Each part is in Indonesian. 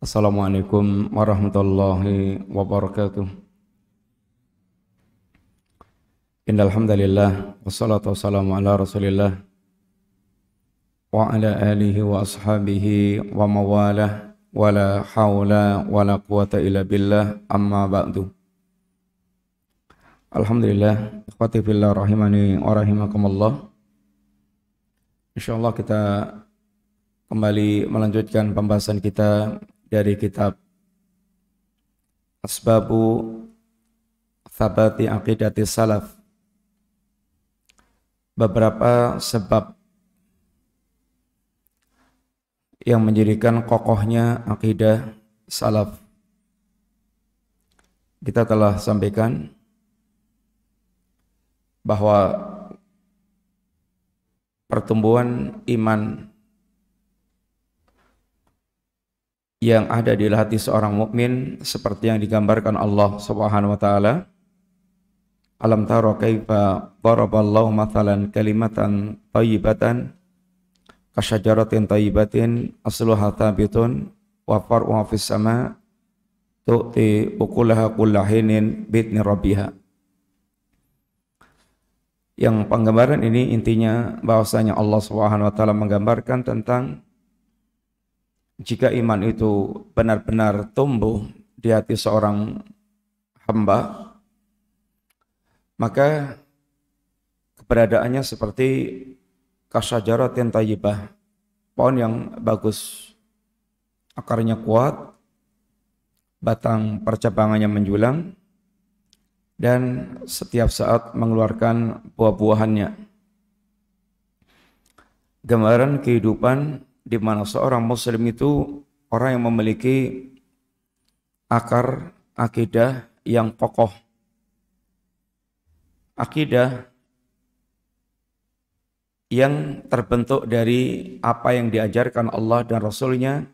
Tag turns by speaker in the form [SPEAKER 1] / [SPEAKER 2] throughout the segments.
[SPEAKER 1] Assalamualaikum warahmatullahi wabarakatuh. Innal hamdalillah wassalatu wassalamu ala Rasulillah wa ala alihi wa ashabihi wa mawalah wala haula wala quwata illa billah amma ba'du. Alhamdulillah, ikhwati fillah rahimani wa rahimakumullah. Insyaallah kita kembali melanjutkan pembahasan kita dari kitab Asbabu Thabati Aqidati Salaf. Beberapa sebab yang menjadikan kokohnya akidah salaf. Kita telah sampaikan bahwa pertumbuhan iman yang ada di hati seorang mukmin seperti yang digambarkan Allah Subhanahu wa taala. Alam tara kaifa daraballahu mathalan kalimatan thayyibatan kasyajaratin thayyibatin asluha thabitun wa far'uha fis sama tu'ti ukulaha kullahinin bitni rabbiha. Yang penggambaran ini intinya bahwasanya Allah Subhanahu wa taala menggambarkan tentang jika iman itu benar-benar tumbuh di hati seorang hamba, maka keberadaannya seperti kasyajaratin thayyibah, pohon yang bagus, akarnya kuat, batang percabangannya menjulang, dan setiap saat mengeluarkan buah-buahannya. Gambaran kehidupan di mana seorang muslim itu orang yang memiliki akar akidah yang kokoh. Akidah yang terbentuk dari apa yang diajarkan Allah dan Rasul-Nya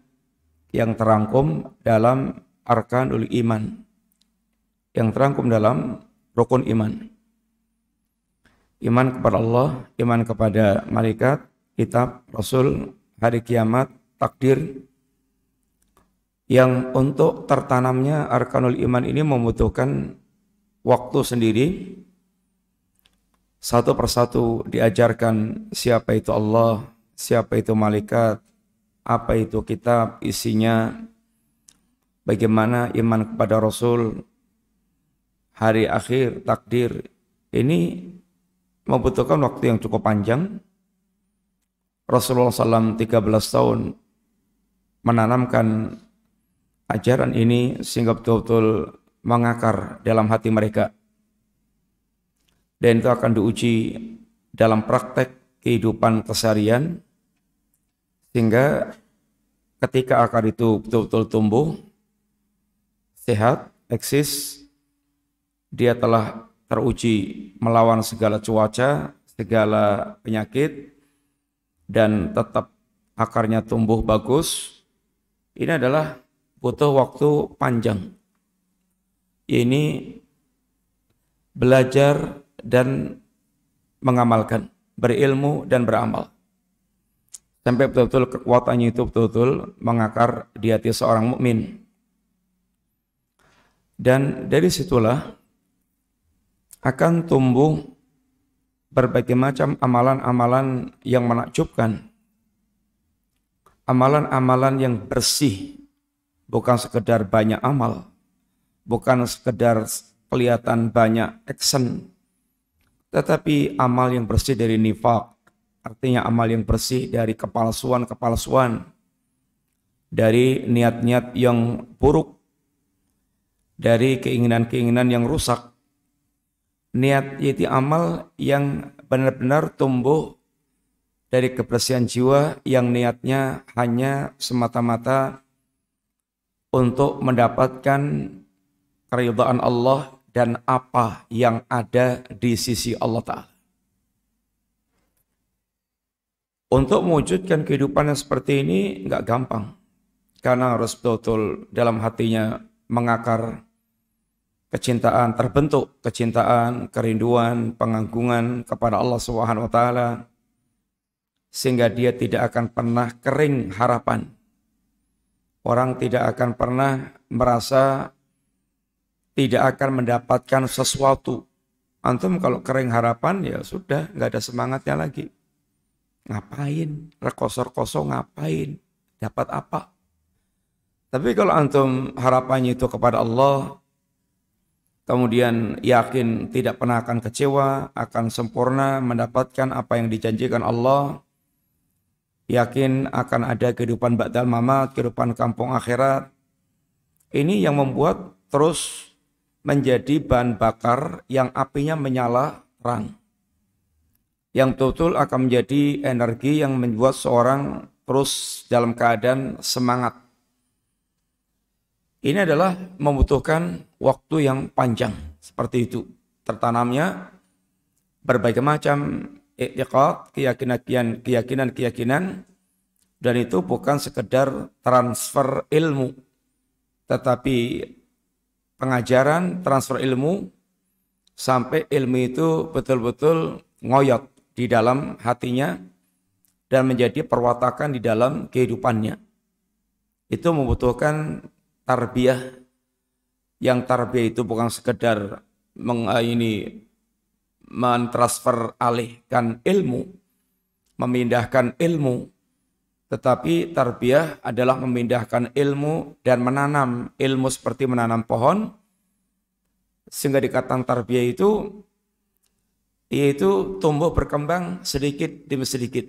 [SPEAKER 1] yang terangkum dalam arkanul iman, yang terangkum dalam rukun iman. Iman kepada Allah, iman kepada malaikat, kitab, Rasul, hari kiamat, takdir, yang untuk tertanamnya arkanul iman ini membutuhkan waktu sendiri. Satu persatu diajarkan siapa itu Allah, siapa itu malaikat, apa itu kitab, isinya, bagaimana iman kepada Rasul, hari akhir, takdir. Ini membutuhkan waktu yang cukup panjang. Rasulullah SAW 13 tahun menanamkan ajaran ini sehingga betul-betul mengakar dalam hati mereka. Dan itu akan diuji dalam praktek kehidupan keseharian sehingga ketika akar itu betul-betul tumbuh, sehat, eksis, dia telah teruji melawan segala cuaca, segala penyakit, dan tetap akarnya tumbuh bagus. Ini adalah butuh waktu panjang. Ini belajar dan mengamalkan, berilmu dan beramal. Sampai betul-betul kekuatannya itu betul-betul mengakar di hati seorang mukmin. Dan dari situlah akan tumbuh berbagai macam amalan-amalan yang menakjubkan. Amalan-amalan yang bersih, bukan sekedar banyak amal, bukan sekedar kelihatan banyak action, tetapi amal yang bersih dari nifaq, artinya amal yang bersih dari kepalsuan-kepalsuan, dari niat-niat yang buruk, dari keinginan-keinginan yang rusak. Niat yaitu amal yang benar-benar tumbuh dari kebersihan jiwa yang niatnya hanya semata-mata untuk mendapatkan keridhaan Allah dan apa yang ada di sisi Allah Ta'ala. Untuk mewujudkan kehidupan yang seperti ini enggak gampang, karena harus betul-betul dalam hatinya mengakar kecintaan, terbentuk kecintaan, kerinduan, pengagungan kepada Allah Subhanahu wa taala, sehingga dia tidak akan pernah kering harapan Orang tidak akan pernah merasa tidak akan mendapatkan sesuatu. Antum kalau kering harapan ya sudah, nggak ada semangatnya lagi. Ngapain? Rekosor-kosor ngapain? Dapat apa? Tapi kalau antum harapannya itu kepada Allah, kemudian yakin tidak pernah akan kecewa, akan sempurna mendapatkan apa yang dijanjikan Allah, yakin akan ada kehidupan ba'dal mamat, kehidupan kampung akhirat. Ini yang membuat terus menjadi bahan bakar yang apinya menyala terang. Yang betul akan menjadi energi yang membuat seorang terus dalam keadaan semangat. Ini adalah membutuhkan waktu yang panjang, seperti itu. Tertanamnya berbagai macam i'tiqad, keyakinan, dan itu bukan sekedar transfer ilmu, tetapi pengajaran, transfer ilmu, sampai ilmu itu betul-betul ngoyot di dalam hatinya dan menjadi perwatakan di dalam kehidupannya. Itu membutuhkan tarbiyah, yang tarbiyah itu bukan sekedar mentransfer alihkan ilmu, memindahkan ilmu, tetapi tarbiyah adalah memindahkan ilmu dan menanam ilmu seperti menanam pohon, sehingga dikatakan tarbiyah itu yaitu tumbuh berkembang sedikit demi sedikit.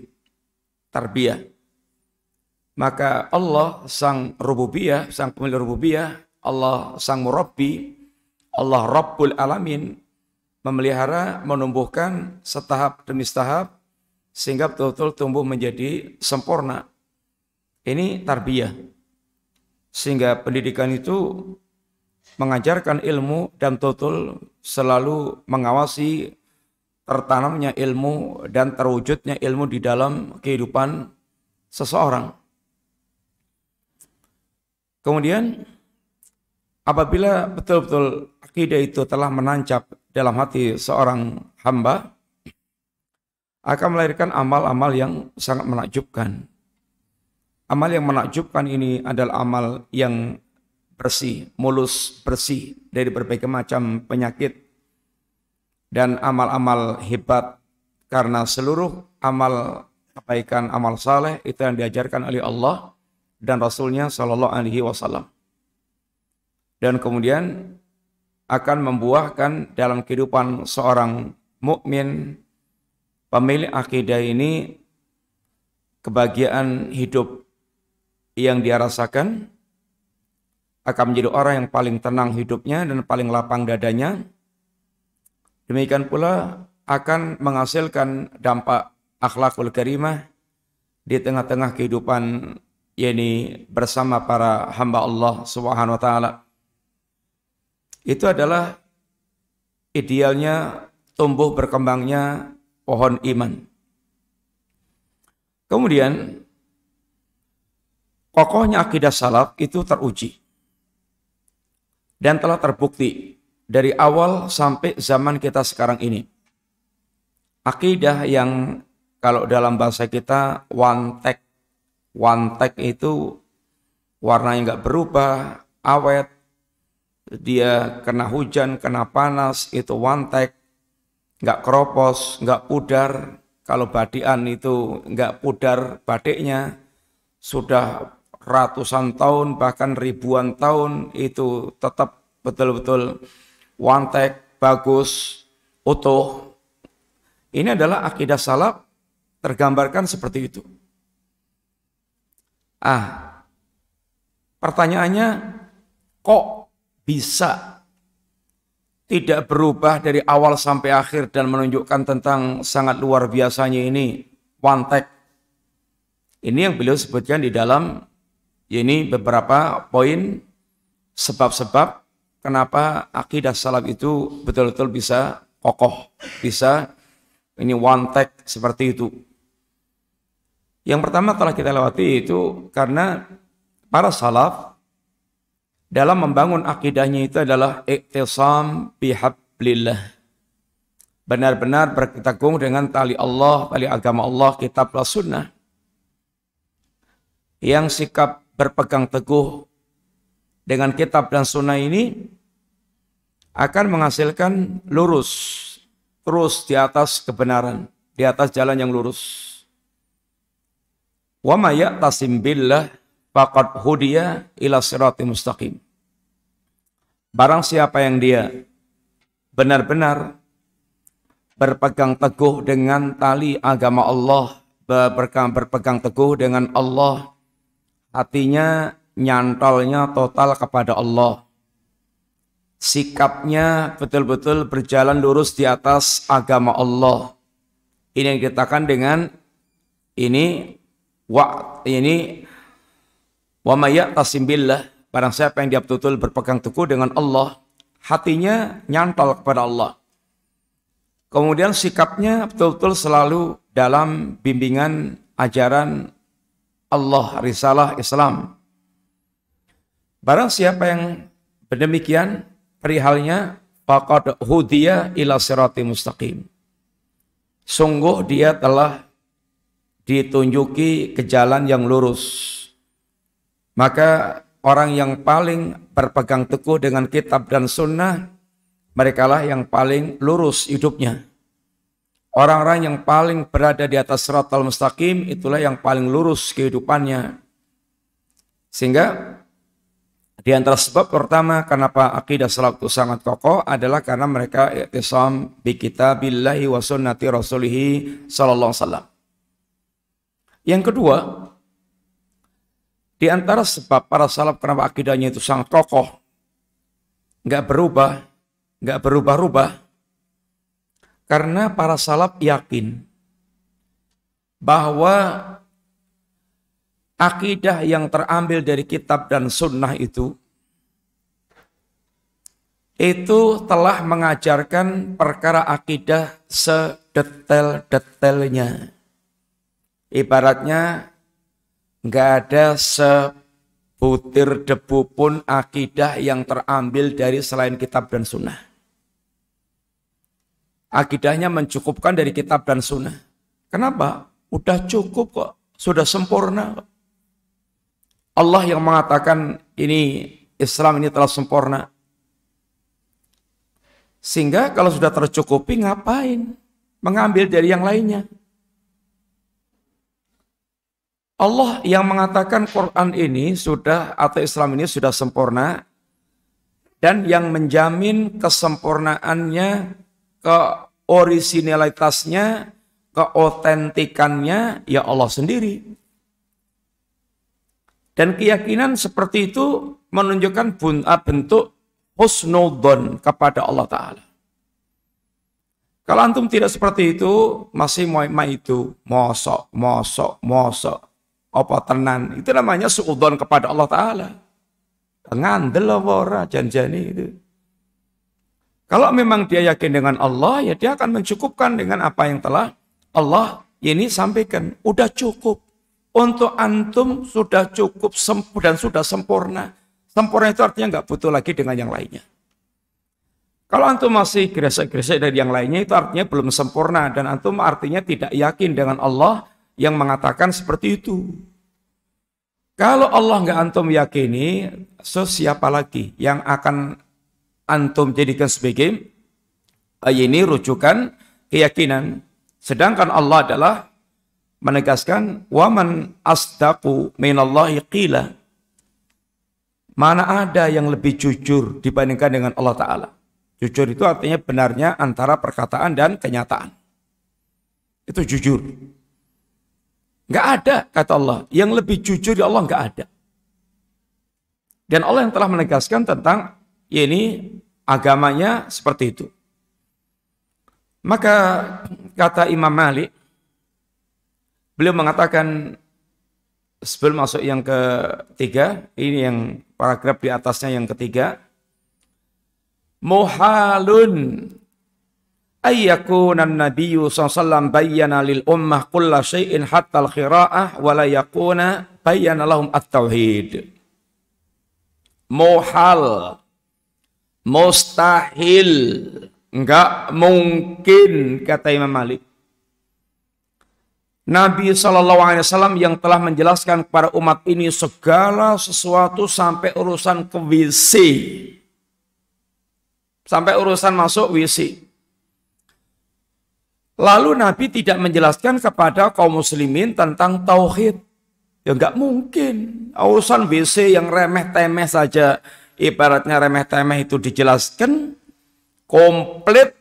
[SPEAKER 1] Tarbiyah. Maka Allah sang rububiyah, sang pemilik rububiyah, Allah sang murabbi, Allah Rabbul Alamin, memelihara, menumbuhkan setahap demi setahap sehingga betul-betul tumbuh menjadi sempurna. Ini tarbiyah. Sehingga pendidikan itu mengajarkan ilmu dan betul-betul selalu mengawasi tertanamnya ilmu dan terwujudnya ilmu di dalam kehidupan seseorang. Kemudian apabila betul-betul akidah itu telah menancap dalam hati seorang hamba, akan melahirkan amal-amal yang sangat menakjubkan. Amal yang menakjubkan ini adalah amal yang bersih, mulus, bersih dari berbagai macam penyakit, dan amal-amal hebat karena seluruh amal kebaikan, amal saleh itu yang diajarkan oleh Allah dan Rasulnya Shallallahu Alaihi Wasallam. Dan kemudian akan membuahkan dalam kehidupan seorang mukmin pemilik akidah ini kebahagiaan hidup yang dia rasakan, akan menjadi orang yang paling tenang hidupnya dan paling lapang dadanya. Demikian pula akan menghasilkan dampak akhlakul karimah di tengah-tengah kehidupan yakni bersama para hamba Allah Subhanahu wa taala. Itu adalah idealnya tumbuh berkembangnya pohon iman. Kemudian kokohnya akidah salaf itu teruji dan telah terbukti dari awal sampai zaman kita sekarang ini. Akidah yang kalau dalam bahasa kita one take itu warnanya nggak berubah, awet, dia kena hujan, kena panas, itu one take, nggak keropos, nggak pudar. Kalau badian itu nggak pudar badiknya, sudah ratusan tahun bahkan ribuan tahun itu tetap betul-betul one take, bagus, utuh. Ini adalah akidah salaf tergambarkan seperti itu. Pertanyaannya, kok bisa tidak berubah dari awal sampai akhir dan menunjukkan tentang sangat luar biasanya ini one take? Ini yang beliau sebutkan di dalam ini beberapa poin sebab-sebab kenapa akidah salaf itu betul-betul bisa kokoh, bisa ini one take seperti itu. Yang pertama telah kita lewati itu karena para salaf dalam membangun akidahnya itu adalah iktisam bihablillah. Benar-benar bertegung dengan tali Allah, tali agama Allah, kitab dan sunnah. Yang sikap berpegang teguh dengan kitab dan sunnah ini akan menghasilkan lurus, terus di atas kebenaran, di atas jalan yang lurus. Wa may ya'tasim billah faqad hudiya ila siratim mustaqim. Barang siapa yang dia benar-benar berpegang teguh dengan tali agama Allah, berpegang teguh dengan Allah, hatinya nyantolnya total kepada Allah, sikapnya betul-betul berjalan lurus di atas agama Allah. Ini yang dikatakan dengan ini wa may ya'tasim billah, barang siapa yang dia betul-betul berpegang teguh dengan Allah, hatinya nyantol kepada Allah. Kemudian sikapnya betul-betul selalu dalam bimbingan ajaran Allah, risalah Islam. Barang siapa yang berdemikian perihalnya, faqad hudiya ila siratim mustaqim. Sungguh dia telah ditunjuki ke jalan yang lurus. Maka orang yang paling berpegang teguh dengan kitab dan sunnah, merekalah yang paling lurus hidupnya. Orang-orang yang paling berada di atas siratal mustaqim, itulah yang paling lurus kehidupannya. Sehingga di antara sebab pertama kenapa akidah salaf itu sangat kokoh adalah karena mereka i'tisam bi kitabillahi wa sunnati rasulih sallallahu alaihi wasallam. Yang kedua, di antara sebab para salaf kenapa akidahnya itu sangat kokoh, nggak berubah-ubah, karena para salaf yakin bahwa akidah yang terambil dari kitab dan sunnah itu telah mengajarkan perkara akidah sedetail-detailnya. Ibaratnya nggak ada sebutir debu pun akidah yang terambil dari selain kitab dan sunnah. Akidahnya mencukupkan dari kitab dan sunnah. Kenapa? Udah cukup kok, sudah sempurna kok. Allah yang mengatakan ini Islam ini telah sempurna. Sehingga kalau sudah tercukupi ngapain mengambil dari yang lainnya? Allah yang mengatakan Quran ini sudah atau Islam ini sudah sempurna, dan yang menjamin kesempurnaannya, keoriginalitasnya, keotentikannya ya Allah sendiri. Dan keyakinan seperti itu menunjukkan bentuk husnudzon kepada Allah Ta'ala. Kalau antum tidak seperti itu, masih itu mosok, apa tenan, itu namanya suudzon kepada Allah Ta'ala. Ngandel ora janjani itu. Kalau memang dia yakin dengan Allah, ya dia akan mencukupkan dengan apa yang telah Allah ini sampaikan. Udah cukup. Untuk antum sudah cukup dan sudah sempurna. Sempurna itu artinya nggak butuh lagi dengan yang lainnya. Kalau antum masih gresek-gresek dari yang lainnya, itu artinya belum sempurna. Dan antum artinya tidak yakin dengan Allah yang mengatakan seperti itu. Kalau Allah nggak antum yakini, so siapa lagi yang akan antum jadikan sebagai ini rujukan keyakinan? Sedangkan Allah adalah menegaskan waman asdaqu minallahi qila. Mana ada yang lebih jujur dibandingkan dengan Allah Ta'ala. Jujur itu artinya benarnya antara perkataan dan kenyataan. Itu jujur. Nggak ada, kata Allah. Yang lebih jujur di Allah nggak ada. Dan Allah yang telah menegaskan tentang ini agamanya seperti itu. Maka kata Imam Malik, beliau mengatakan sebelum masuk yang ketiga, ini yang paragraf di atasnya yang ketiga, muhalun ayyakunan nabiyyu sallallahu bayyana lil ummah kulla syai'in hatta al-khira'ah wa la yakuna bayyana lahum at-tauhid. Muhal, mustahil, enggak mungkin, kata Imam Malik, Nabi SAW yang telah menjelaskan kepada umat ini segala sesuatu sampai urusan ke WC. Sampai urusan masuk WC. Lalu Nabi tidak menjelaskan kepada kaum muslimin tentang tauhid. Ya enggak mungkin. Urusan WC yang remeh-temeh saja, ibaratnya remeh-temeh itu dijelaskan komplit.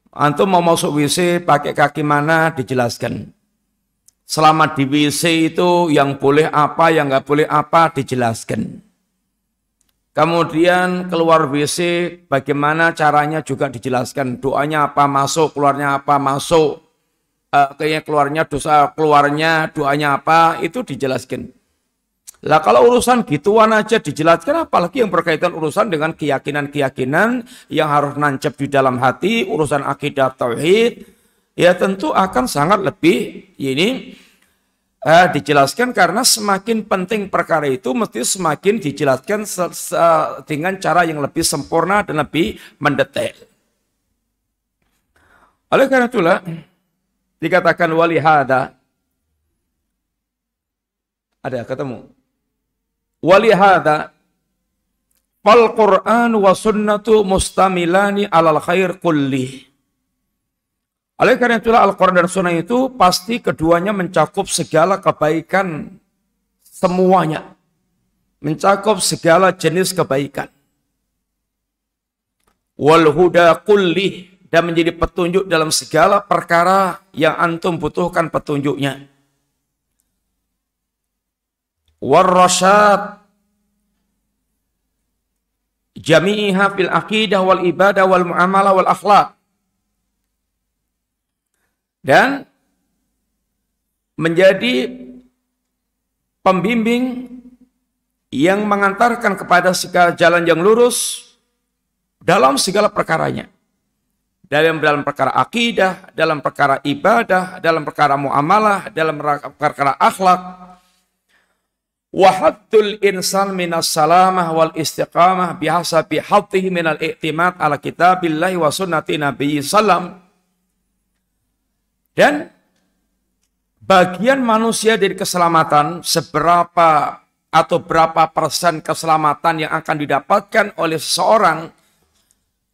[SPEAKER 1] Antum mau masuk WC pakai kaki mana dijelaskan. Selama di WC itu yang boleh apa, yang nggak boleh apa dijelaskan. Kemudian keluar WC bagaimana caranya juga dijelaskan. Doanya apa masuk, keluarnya apa masuk. Kayaknya keluarnya dosa, keluarnya doanya apa, itu dijelaskan. Lah kalau urusan gituan aja dijelaskan, apalagi yang berkaitan urusan dengan keyakinan-keyakinan yang harus nancep di dalam hati, urusan akidah tauhid, ya tentu akan sangat lebih dijelaskan, karena semakin penting perkara itu mesti semakin dijelaskan dengan cara yang lebih sempurna dan lebih mendetail. Oleh karena itulah dikatakan walihada, ada ketemu. Walihada fal Qur'an wa sunnatu mustamilani alal khair kulli. Oleh karena itulah Al-Quran dan Sunnah itu pasti keduanya mencakup segala kebaikan semuanya. Mencakup segala jenis kebaikan. Wal huda kulli, dan menjadi petunjuk dalam segala perkara yang antum butuhkan petunjuknya. Warrasyad jami'iha fil aqidah wal ibadah wal muamalah wal akhlaq, dan menjadi pembimbing yang mengantarkan kepada segala jalan yang lurus dalam segala perkaranya, dalam perkara akidah, dalam perkara ibadah, dalam perkara muamalah, dalam perkara akhlak. Wahaddul insan minas salamah wal istiqamah bihasabi hadhihi minal i'timad ala kitabillahi wa sunnati nabiyyi sallam. Dan bagian manusia dari keselamatan, seberapa atau berapa persen keselamatan yang akan didapatkan oleh seseorang,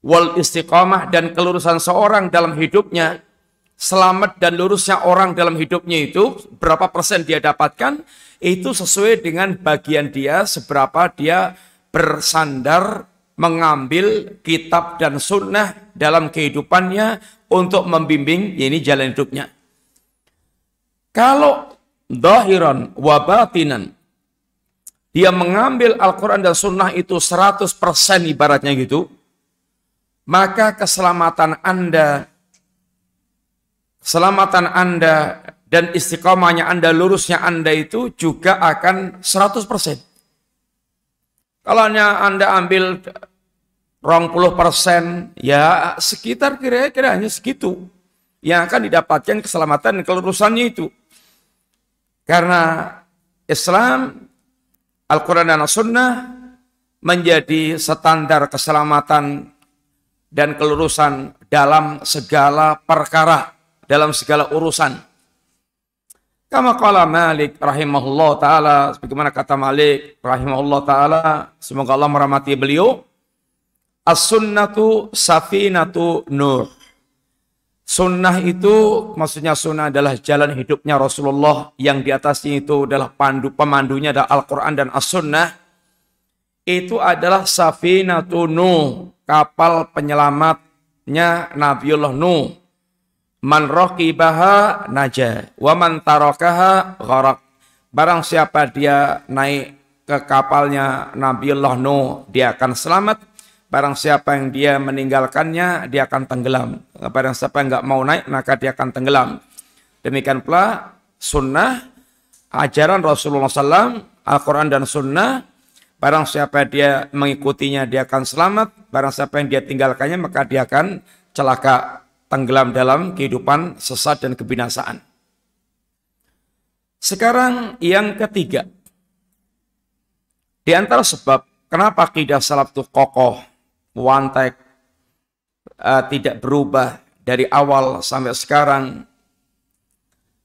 [SPEAKER 1] wal istiqamah, dan kelurusan seorang dalam hidupnya, selamat dan lurusnya orang dalam hidupnya itu berapa persen dia dapatkan, itu sesuai dengan bagian dia, seberapa dia bersandar mengambil kitab dan sunnah dalam kehidupannya untuk membimbing jalan hidupnya. Kalau zahiran wa batinan, dia mengambil Al-Quran dan sunnah itu 100% ibaratnya gitu, maka keselamatan Anda dan istiqomahnya Anda, lurusnya Anda itu juga akan 100%. Kalau Anda ambil 20%, ya sekitar kira-kira hanya segitu yang akan didapatkan keselamatan dan kelurusannya itu. Karena Islam, Al-Quran dan Sunnah menjadi standar keselamatan dan kelurusan dalam segala perkara, dalam segala urusan. Kama qala Malik rahimahullah ta'ala, sebagaimana kata Malik rahimahullah ta'ala, semoga Allah merahmati beliau, as-sunnatu safinatu Nuh. Sunnah itu, maksudnya sunnah adalah jalan hidupnya Rasulullah, yang di atasnya itu adalah pemandunya adalah Al-Quran dan As-Sunnah. Itu adalah safinatu Nuh, kapal penyelamatnya Nabiullah Nuh. Man raqibaha naja, wa man tarakaha gharaq. Barang siapa dia naik ke kapalnya Nabiullah Nuh, dia akan selamat. Barang siapa yang dia meninggalkannya, dia akan tenggelam. Barang siapa yang nggak mau naik, maka dia akan tenggelam. Demikian pula sunnah, ajaran Rasulullah SAW, Al-Quran dan sunnah. Barang siapa dia mengikutinya, dia akan selamat. Barang siapa yang dia tinggalkannya, maka dia akan celaka, tenggelam dalam kehidupan sesat dan kebinasaan. Sekarang yang ketiga. Di antara sebab kenapa akidah salaf itu kokoh, wantek, tidak berubah dari awal sampai sekarang,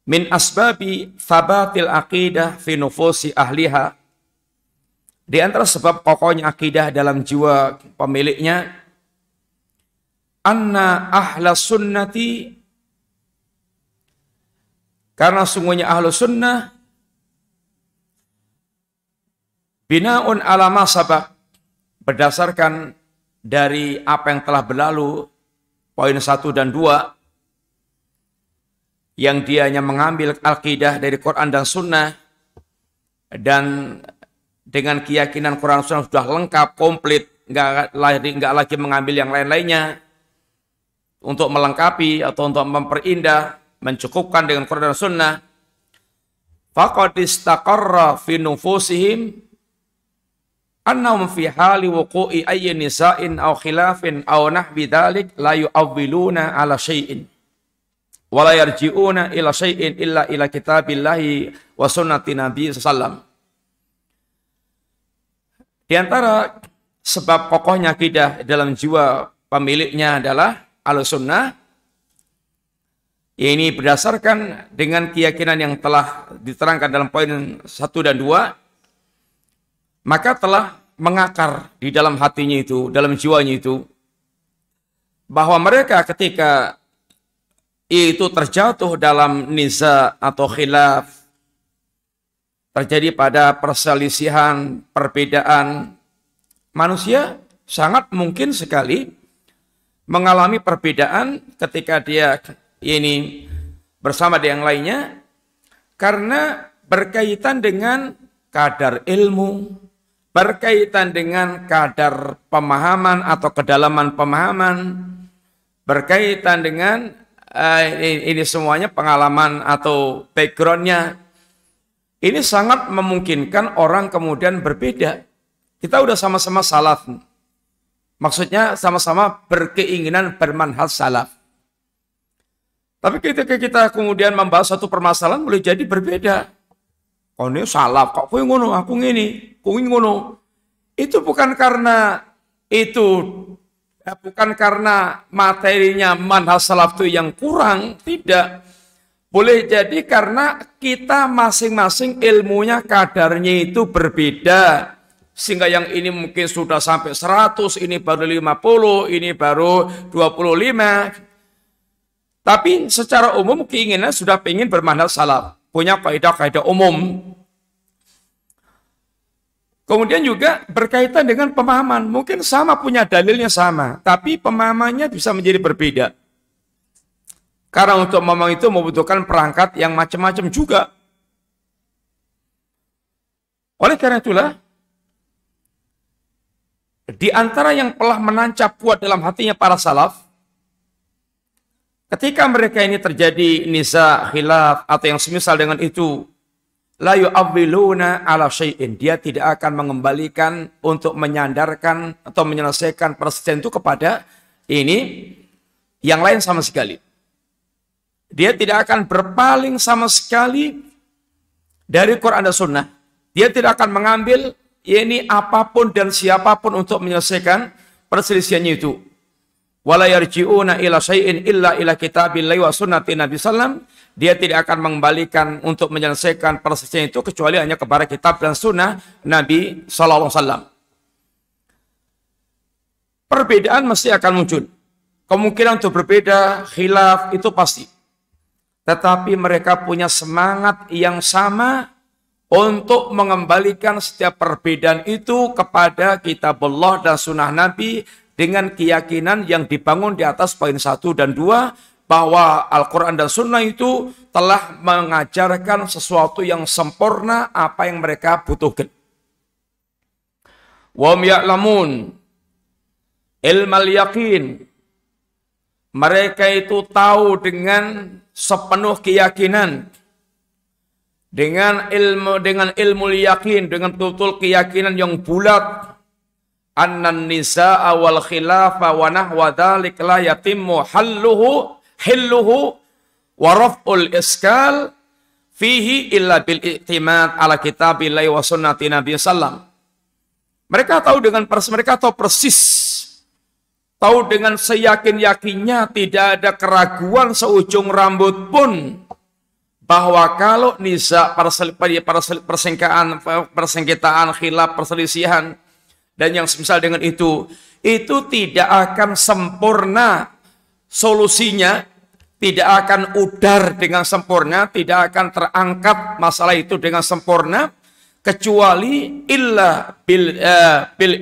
[SPEAKER 1] min asbabi thabatil aqidah fi nufusi ahliha, di antara sebab kokohnya akidah dalam jiwa pemiliknya, anna ahla sunnati, karena sungguhnya ahlu sunnah binaun ala ma sabaq, berdasarkan dari apa yang telah berlalu, poin 1 dan 2, yang dianya mengambil akidah dari Quran dan Sunnah, dan dengan keyakinan Quran dan Sunnah sudah lengkap, komplit, nggak lagi mengambil yang lain-lainnya untuk melengkapi atau untuk memperindah, mencukupkan dengan Quran dan Sunnah. Faqad istaqarra fi nufusihim annahum fi hali wuqu'i ayyi nisa'in aw khilafin aw nahwi dzalik la yu'awwiluna ala syai'in wa la yarji'una ila syai'in illa ila kitabillahi wa sunnati nabi sallallahu. Di antara sebab kokohnya akidah dalam jiwa pemiliknya adalah Ahlussunnah. Ini berdasarkan dengan keyakinan yang telah diterangkan dalam poin 1 dan 2, maka telah mengakar di dalam hatinya itu, dalam jiwanya itu, bahwa mereka ketika itu terjatuh dalam niza atau khilaf, terjadi pada perselisihan, perbedaan, manusia sangat mungkin sekali mengalami perbedaan ketika dia ini bersama dengan yang lainnya, karena berkaitan dengan kadar ilmu, berkaitan dengan kadar pemahaman atau kedalaman pemahaman, berkaitan dengan ini semuanya pengalaman atau backgroundnya. Ini sangat memungkinkan orang kemudian berbeda. Kita udah sama-sama salaf, maksudnya sama-sama berkeinginan bermanhaj salaf. Tapi ketika kita kemudian membahas satu permasalahan boleh jadi berbeda. Oh ini salaf, kok kowe ngono, aku ngene, kowe ngono. Itu bukan karena bukan karena materinya manhaj salaf itu yang kurang, tidak. Boleh jadi karena kita masing-masing ilmunya kadarnya itu berbeda. Sehingga yang ini mungkin sudah sampai 100, ini baru 50, ini baru 25. Tapi secara umum keinginan sudah ingin bermanhaj salaf, punya kaidah-kaidah umum. Kemudian juga berkaitan dengan pemahaman, mungkin sama, punya dalilnya sama, tapi pemahamannya bisa menjadi berbeda. Karena untuk memahami itu membutuhkan perangkat yang macam-macam juga. Oleh karena itulah, di antara yang telah menancap kuat dalam hatinya para salaf, ketika mereka ini terjadi niza, khilaf, atau yang semisal dengan itu, la yu'awwiluna ala syai'in, dia tidak akan mengembalikan untuk menyandarkan atau menyelesaikan perselisihan itu kepada ini yang lain sama sekali. Dia tidak akan berpaling sama sekali dari Quran dan Sunnah. Dia tidak akan mengambil ini apapun dan siapapun untuk menyelesaikan perselisihannya itu. Wala yarji'una ila syai'in illa ila kitabillahi wa sunnati nabi sallam. Dia tidak akan mengembalikan untuk menyelesaikan perselisihan itu kecuali hanya kepada kitab dan sunnah Nabi sallallahu alaihi wasallam. Perbedaan mesti akan muncul. Kemungkinan untuk berbeda, khilaf itu pasti. Tetapi mereka punya semangat yang sama untuk mengembalikan setiap perbedaan itu kepada kitabullah dan sunnah Nabi dengan keyakinan yang dibangun di atas poin 1 dan 2 bahwa Al-Quran dan Sunnah itu telah mengajarkan sesuatu yang sempurna apa yang mereka butuhkan. Wa ya'lamun ilmal yaqin, mereka itu tahu dengan sepenuh keyakinan, dengan ilmu yakin, dengan betul-betul keyakinan yang bulat, annan nisaa wal khilafa wa nahwa dzalik la yatimmu hilluhu wa raf'ul iskal fihi illa bil i'timad ala kitabillahi wa sunnati nabi sallam. Mereka tahu mereka tahu persis, tahu dengan seyakin-yakinnya, tidak ada keraguan seujung rambut pun bahwa kalau nisa persengketaan, khilaf, perselisihan dan yang semisal dengan itu tidak akan sempurna solusinya, tidak akan udar dengan sempurna, tidak akan terangkat masalah itu dengan sempurna, kecuali illa bil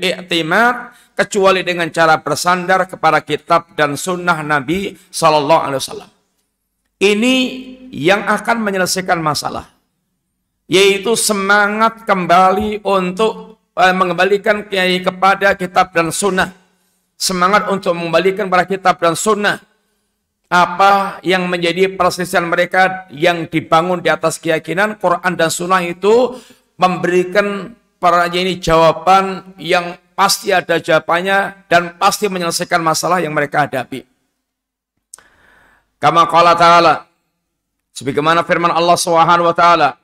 [SPEAKER 1] i'timad, kecuali dengan cara bersandar kepada kitab dan sunnah Nabi Sallallahu Alaihi Wasallam. Ini yang akan menyelesaikan masalah, yaitu semangat kembali untuk mengembalikan kiai kepada kitab dan sunnah, semangat untuk mengembalikan para kitab dan sunnah. Apa yang menjadi perselisihan mereka yang dibangun di atas keyakinan Quran dan sunnah itu memberikan para ini jawaban yang pasti ada jawabannya dan pasti menyelesaikan masalah yang mereka hadapi. Kama qala ta'ala, sebagaimana firman Allah Subhanahu wa taala,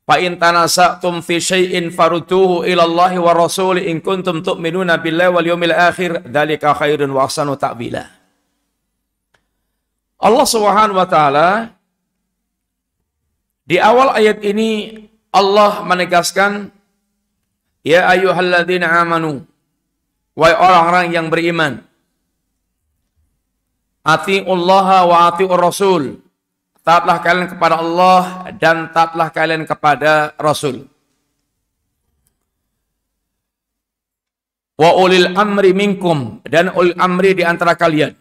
[SPEAKER 1] fa in tanasa'tum fi syai'in farudduhu ila Allah wa rasul in kuntum tu'minuna billahi wal yawmil akhir dzalika khairun wa ahsanu ta'wila. Allah Subhanahu wa taala di awal ayat ini Allah menegaskan, ya ayyuhalladzina amanu, wahai orang-orang yang beriman, atiullaha wa atiur rasul, taatlah kalian kepada Allah dan taatlah kalian kepada Rasul. Wa ulil amri minkum, dan ulil amri di antara kalian.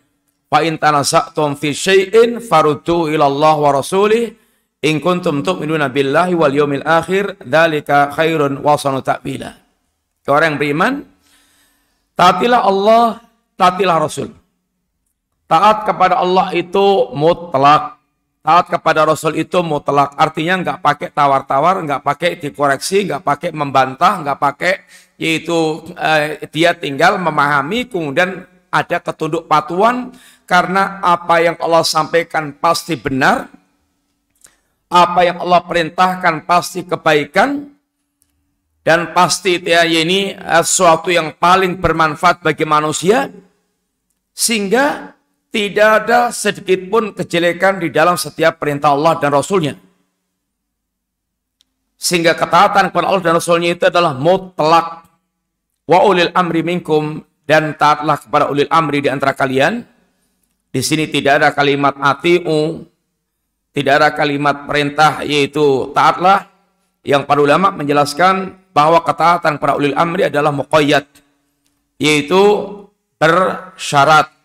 [SPEAKER 1] Fa in tanasa'tum fi syai'in faruddu ila Allah wa rasulih in kuntum tu'minuna billahi wal yawmil akhir dzalika khairun wa ahsanu ta'wila. Orang yang beriman, taatilah Allah, taatilah Rasul. Taat kepada Allah itu mutlak, taat kepada Rasul itu mutlak. Artinya nggak pakai tawar-tawar, nggak pakai dikoreksi, nggak pakai membantah, nggak pakai, yaitu dia tinggal memahami kemudian ada ketunduk patuhan karena apa yang Allah sampaikan pasti benar, apa yang Allah perintahkan pasti kebaikan, dan pasti ini sesuatu yang paling bermanfaat bagi manusia, sehingga tidak ada sedikit pun kejelekan di dalam setiap perintah Allah dan Rasulnya. Sehingga ketaatan kepada Allah dan Rasulnya itu adalah mutlak. Wa ulil amri minkum, dan taatlah kepada ulil amri di antara kalian. Di sini tidak ada kalimat ati'u, tidak ada kalimat perintah, yaitu taatlah. Yang para ulama menjelaskan bahwa ketaatan kepada ulil amri adalah muqayyad, yaitu bersyarat.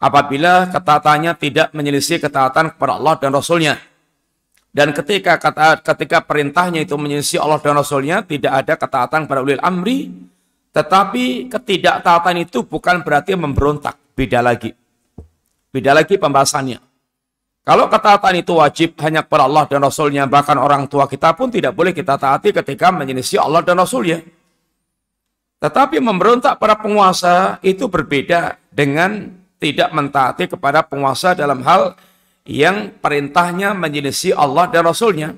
[SPEAKER 1] Apabila ketaatannya tidak menyelisih ketaatan kepada Allah dan Rasulnya. Dan ketika perintahnya itu menyelisih Allah dan Rasulnya, tidak ada ketaatan kepada ulil amri. Tetapi ketidaktaatan itu bukan berarti memberontak. Beda lagi. Beda lagi pembahasannya. Kalau ketaatan itu wajib hanya kepada Allah dan Rasulnya, bahkan orang tua kita pun tidak boleh kita taati ketika menyelisih Allah dan Rasulnya. Tetapi memberontak pada penguasa itu berbeda dengan tidak mentaati kepada penguasa dalam hal yang perintahnya menyelisih Allah dan Rasulnya.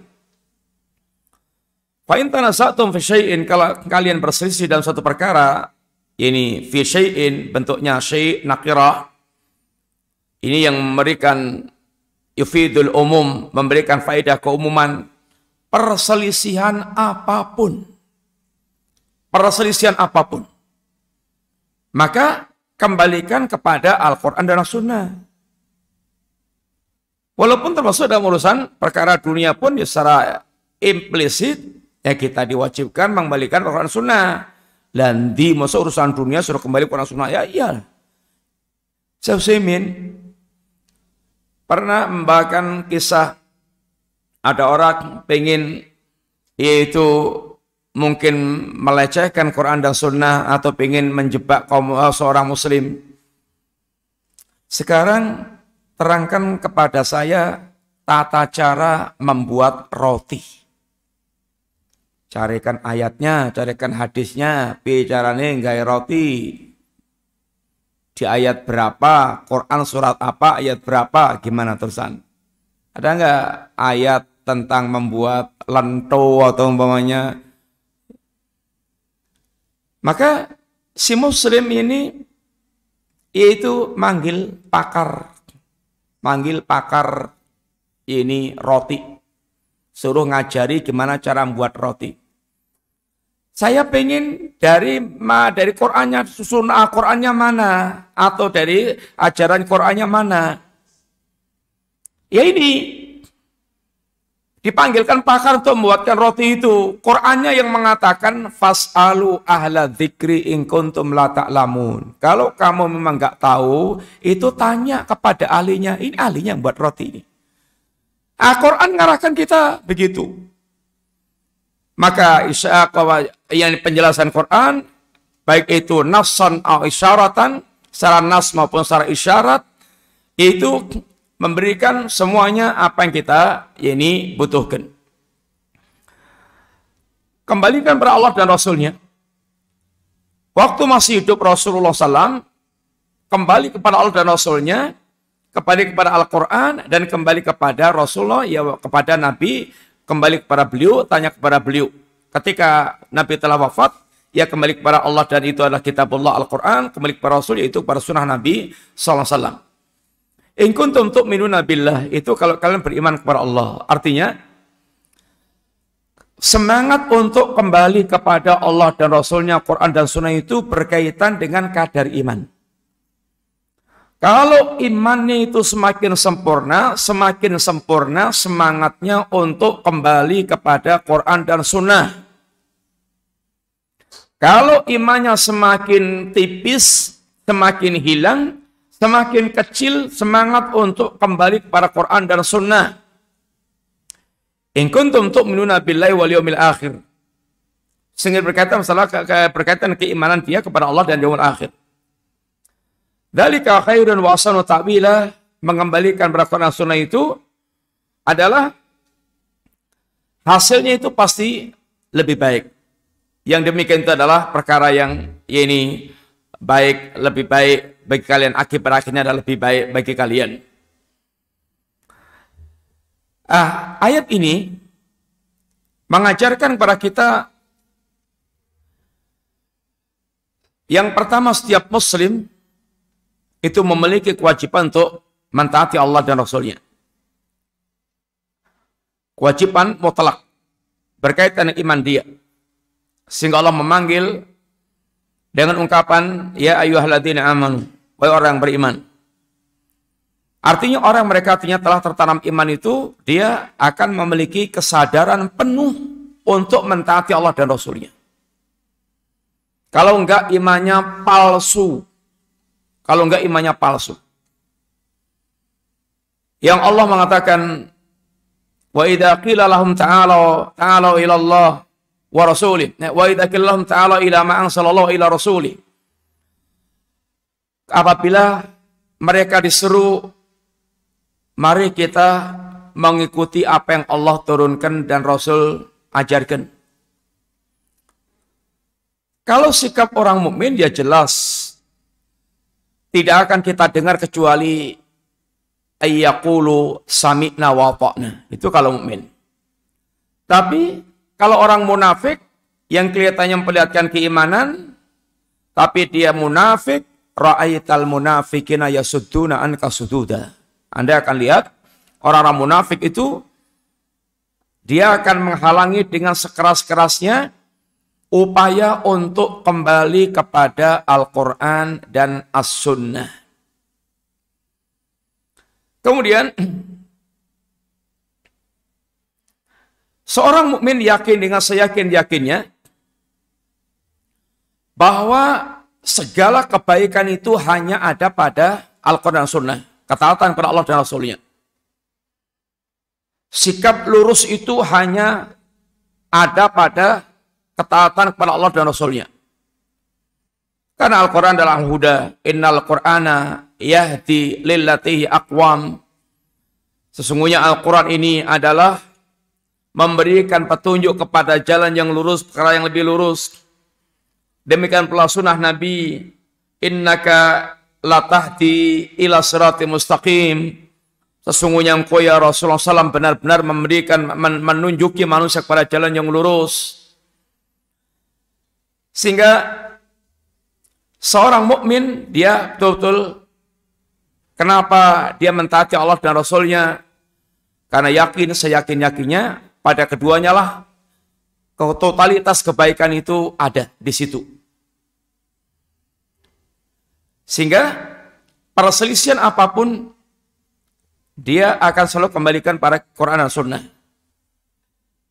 [SPEAKER 1] Fa in tanasa'tum fi syai'in, kalau kalian berselisih dalam suatu perkara, ini fi syai'in bentuknya syai' nakirah. Ini yang memberikan yufidul umum, memberikan faedah keumuman. Perselisihan apapun. Perselisihan apapun. Maka kembalikan kepada Al-Quran dan As-Sunnah. Walaupun termasuk dalam urusan perkara dunia pun ya secara implisit ya kita diwajibkan mengembalikan Al-Quran dan Sunnah. Dan di masa urusan dunia suruh kembali ke Al-Quran dan Sunnah, ya iya. Syekh Utsaimin pernah membawakan kisah ada orang pengen yaitu mungkin melecehkan Quran dan Sunnah atau ingin menjebak seorang muslim. Sekarang terangkan kepada saya tata cara membuat roti. Carikan ayatnya, carikan hadisnya, bicaranya gaya roti. Di ayat berapa, Quran surat apa, ayat berapa, gimana terusan? Ada nggak ayat tentang membuat lento atau umpamanya? Maka si muslim ini yaitu manggil pakar ini roti. Suruh ngajari gimana cara membuat roti. Saya pengen dari Qur'annya, sunnah Qur'annya mana? Atau dari ajaran Qur'annya mana? Ya ini, dipanggilkan pakar untuk membuatkan roti itu. Qur'annya yang mengatakan, fas'alu ahla dzikri in kuntum la ta'lamun. Kalau kamu memang nggak tahu, itu tanya kepada ahlinya. Ini ahlinya yang buat roti ini. Al-Quran ngarahkan kita begitu. Maka yang penjelasan Quran, baik itu nassan atau isyaratan, secara nas maupun secara isyarat, itu memberikan semuanya apa yang kita ini butuhkan. Kembalikan kepada Allah dan Rasulnya. Waktu masih hidup Rasulullah SAW, kembali kepada Allah dan Rasulnya, kembali kepada Al-Quran, dan kembali kepada Rasulullah, ya kepada Nabi, kembali kepada beliau, tanya kepada beliau. Ketika Nabi telah wafat, ya kembali kepada Allah dan itu adalah kitabullah Al-Quran, kembali kepada Rasul, yaitu kepada sunnah Nabi SAW. In kuntum tu'minuna billah, itu kalau kalian beriman kepada Allah. Artinya, semangat untuk kembali kepada Allah dan Rasulnya, Quran dan sunnah itu berkaitan dengan kadar iman. Kalau imannya itu semakin sempurna semangatnya untuk kembali kepada Quran dan Sunnah. Kalau imannya semakin tipis, semakin hilang, semakin kecil semangat untuk kembali kepada Quran dan Sunnah. In kuntum tu'minuna billahi wal yawmil akhir. Sehingga berkaitan keimanan dia kepada Allah dan yaumul akhir. Dzalika khairun wa ahsanu ta'wila, mengembalikan kepada Quran Sunnah itu adalah hasilnya itu pasti lebih baik. Yang demikian itu adalah perkara yang ini baik, lebih baik bagi kalian, akibat akhirnya adalah lebih baik bagi kalian. Ayat ini mengajarkan kepada kita yang pertama, setiap muslim itu memiliki kewajiban untuk mentaati Allah dan Rasulnya. Kewajiban mutlak berkaitan dengan iman dia. Sehingga Allah memanggil dengan ungkapan, ya ayyuhalladzina amanu, wahai orang yang beriman. Artinya orang mereka artinya telah tertanam iman itu, dia akan memiliki kesadaran penuh untuk mentaati Allah dan Rasulnya. Kalau enggak imannya palsu. Kalau enggak imannya palsu. Yang Allah mengatakan, wa idza qila lahum ta'alu ila Allah wa rasulih, wa idza qila lahum ta'alu ila ma anzalallahu ila rasulih. Apabila mereka disuruh, mari kita mengikuti apa yang Allah turunkan dan Rasul ajarkan. Kalau sikap orang mukmin dia jelas, tidak akan kita dengar kecuali ayyaqulu sami'na wa ata'na. Itu kalau mukmin. Tapi kalau orang munafik yang kelihatannya memperlihatkan keimanan, tapi dia munafik, ra'aital munafiqina yasudduna anka sududa. Anda akan lihat orang-orang munafik itu dia akan menghalangi dengan sekeras-kerasnya upaya untuk kembali kepada Al-Quran dan As-Sunnah. Kemudian, seorang mukmin yakin dengan seyakin-yakinnya bahwa segala kebaikan itu hanya ada pada Al-Quran dan Sunnah. Ketaatan kepada Allah dan Rasulnya. Sikap lurus itu hanya ada pada ketaatan kepada Allah dan Rasulnya. Karena Al-Quran adalah al-huda. Innal Qur'ana yahdi lillatihi aqwam. Sesungguhnya Al-Quran ini adalah memberikan petunjuk kepada jalan yang lurus, perkara yang lebih lurus. Demikian pula sunnah Nabi. Innaka latahdi ila siratim mustaqim. Sesungguhnya engkau ya Rasulullah SAW benar-benar menunjuki manusia kepada jalan yang lurus. Sehingga seorang mukmin dia betul-betul kenapa dia mentaati Allah dan Rasulnya? Karena yakin, seyakin-yakinnya pada keduanya lah totalitas kebaikan itu ada di situ. Sehingga perselisihan apapun, dia akan selalu kembalikan pada Quran dan Sunnah.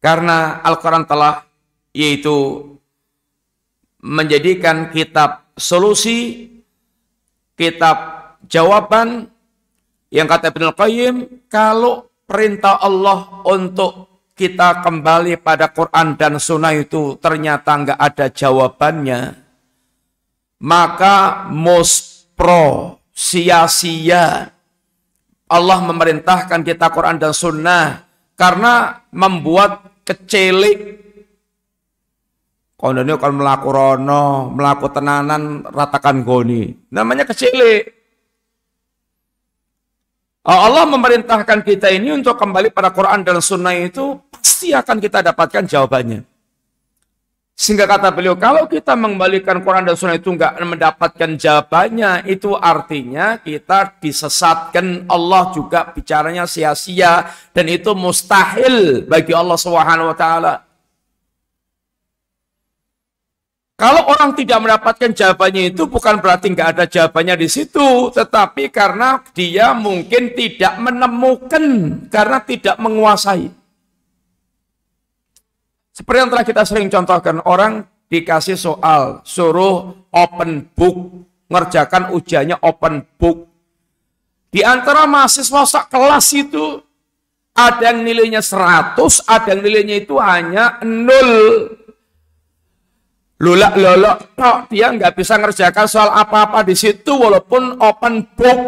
[SPEAKER 1] Karena Al-Quran telah yaitu menjadikan kitab solusi, kitab jawaban, yang kata Ibnu Qayyim, kalau perintah Allah untuk kita kembali pada Quran dan Sunnah itu ternyata nggak ada jawabannya, maka muspro, sia-sia Allah memerintahkan kita Quran dan Sunnah karena membuat kecelik. Kondone kalau melaku rono, melaku tenanan, ratakan goni. Namanya kecilik. Allah memerintahkan kita ini untuk kembali pada Quran dan Sunnah itu pasti akan kita dapatkan jawabannya. Sehingga kata beliau, kalau kita mengembalikan Quran dan Sunnah itu enggak mendapatkan jawabannya, itu artinya kita disesatkan. Allah juga bicaranya sia-sia dan itu mustahil bagi Allah Subhanahu wa taala. Kalau orang tidak mendapatkan jawabannya itu bukan berarti nggak ada jawabannya di situ, tetapi karena dia mungkin tidak menemukan, karena tidak menguasai. Seperti yang telah kita sering contohkan, orang dikasih soal, suruh open book, ngerjakan ujiannya open book. Di antara mahasiswa sekelas itu, ada yang nilainya 100, ada yang nilainya itu hanya 0. Lolak, dia nggak bisa ngerjakan soal apa-apa di situ walaupun open book.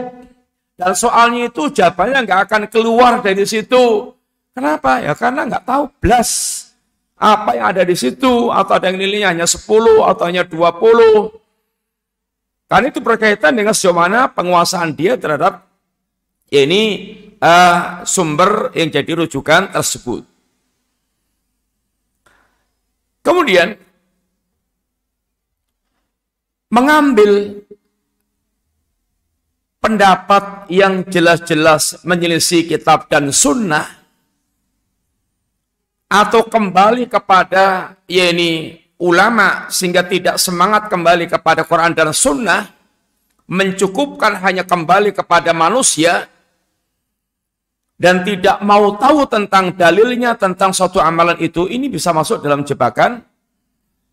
[SPEAKER 1] Dan soalnya itu jawabannya nggak akan keluar dari situ. Kenapa? Ya karena nggak tahu blas apa yang ada di situ, atau ada yang nilainya hanya 10 atau hanya 20. Karena itu berkaitan dengan sejauh mana penguasaan dia terhadap sumber yang jadi rujukan tersebut. Kemudian mengambil pendapat yang jelas-jelas menyelisih kitab dan sunnah, atau kembali kepada ulama sehingga tidak semangat kembali kepada Quran dan sunnah, mencukupkan hanya kembali kepada manusia dan tidak mau tahu tentang dalilnya tentang suatu amalan itu, ini bisa masuk dalam jebakan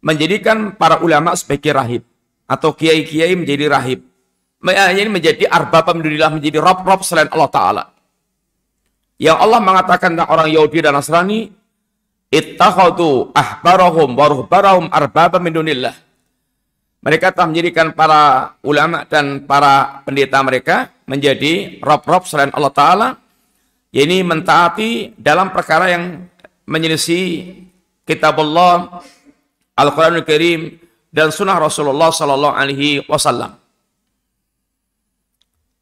[SPEAKER 1] menjadikan para ulama sebagai rahib atau kiai-kiai menjadi rahib. Ini menjadi arbab min dunillah, menjadi rob-rob selain Allah Ta'ala. Yang Allah mengatakan tentang orang Yahudi dan Nasrani, ittakhadhu ahbarahum wa ruhbarahum arbaba min dunillah. Mereka telah menjadikan para ulama dan para pendeta mereka menjadi rob-rob selain Allah Ta'ala. Ini mentaati dalam perkara yang menyelisih kitab Allah, Al-Quranul Karim, dan sunnah Rasulullah Sallallahu Alaihi Wasallam.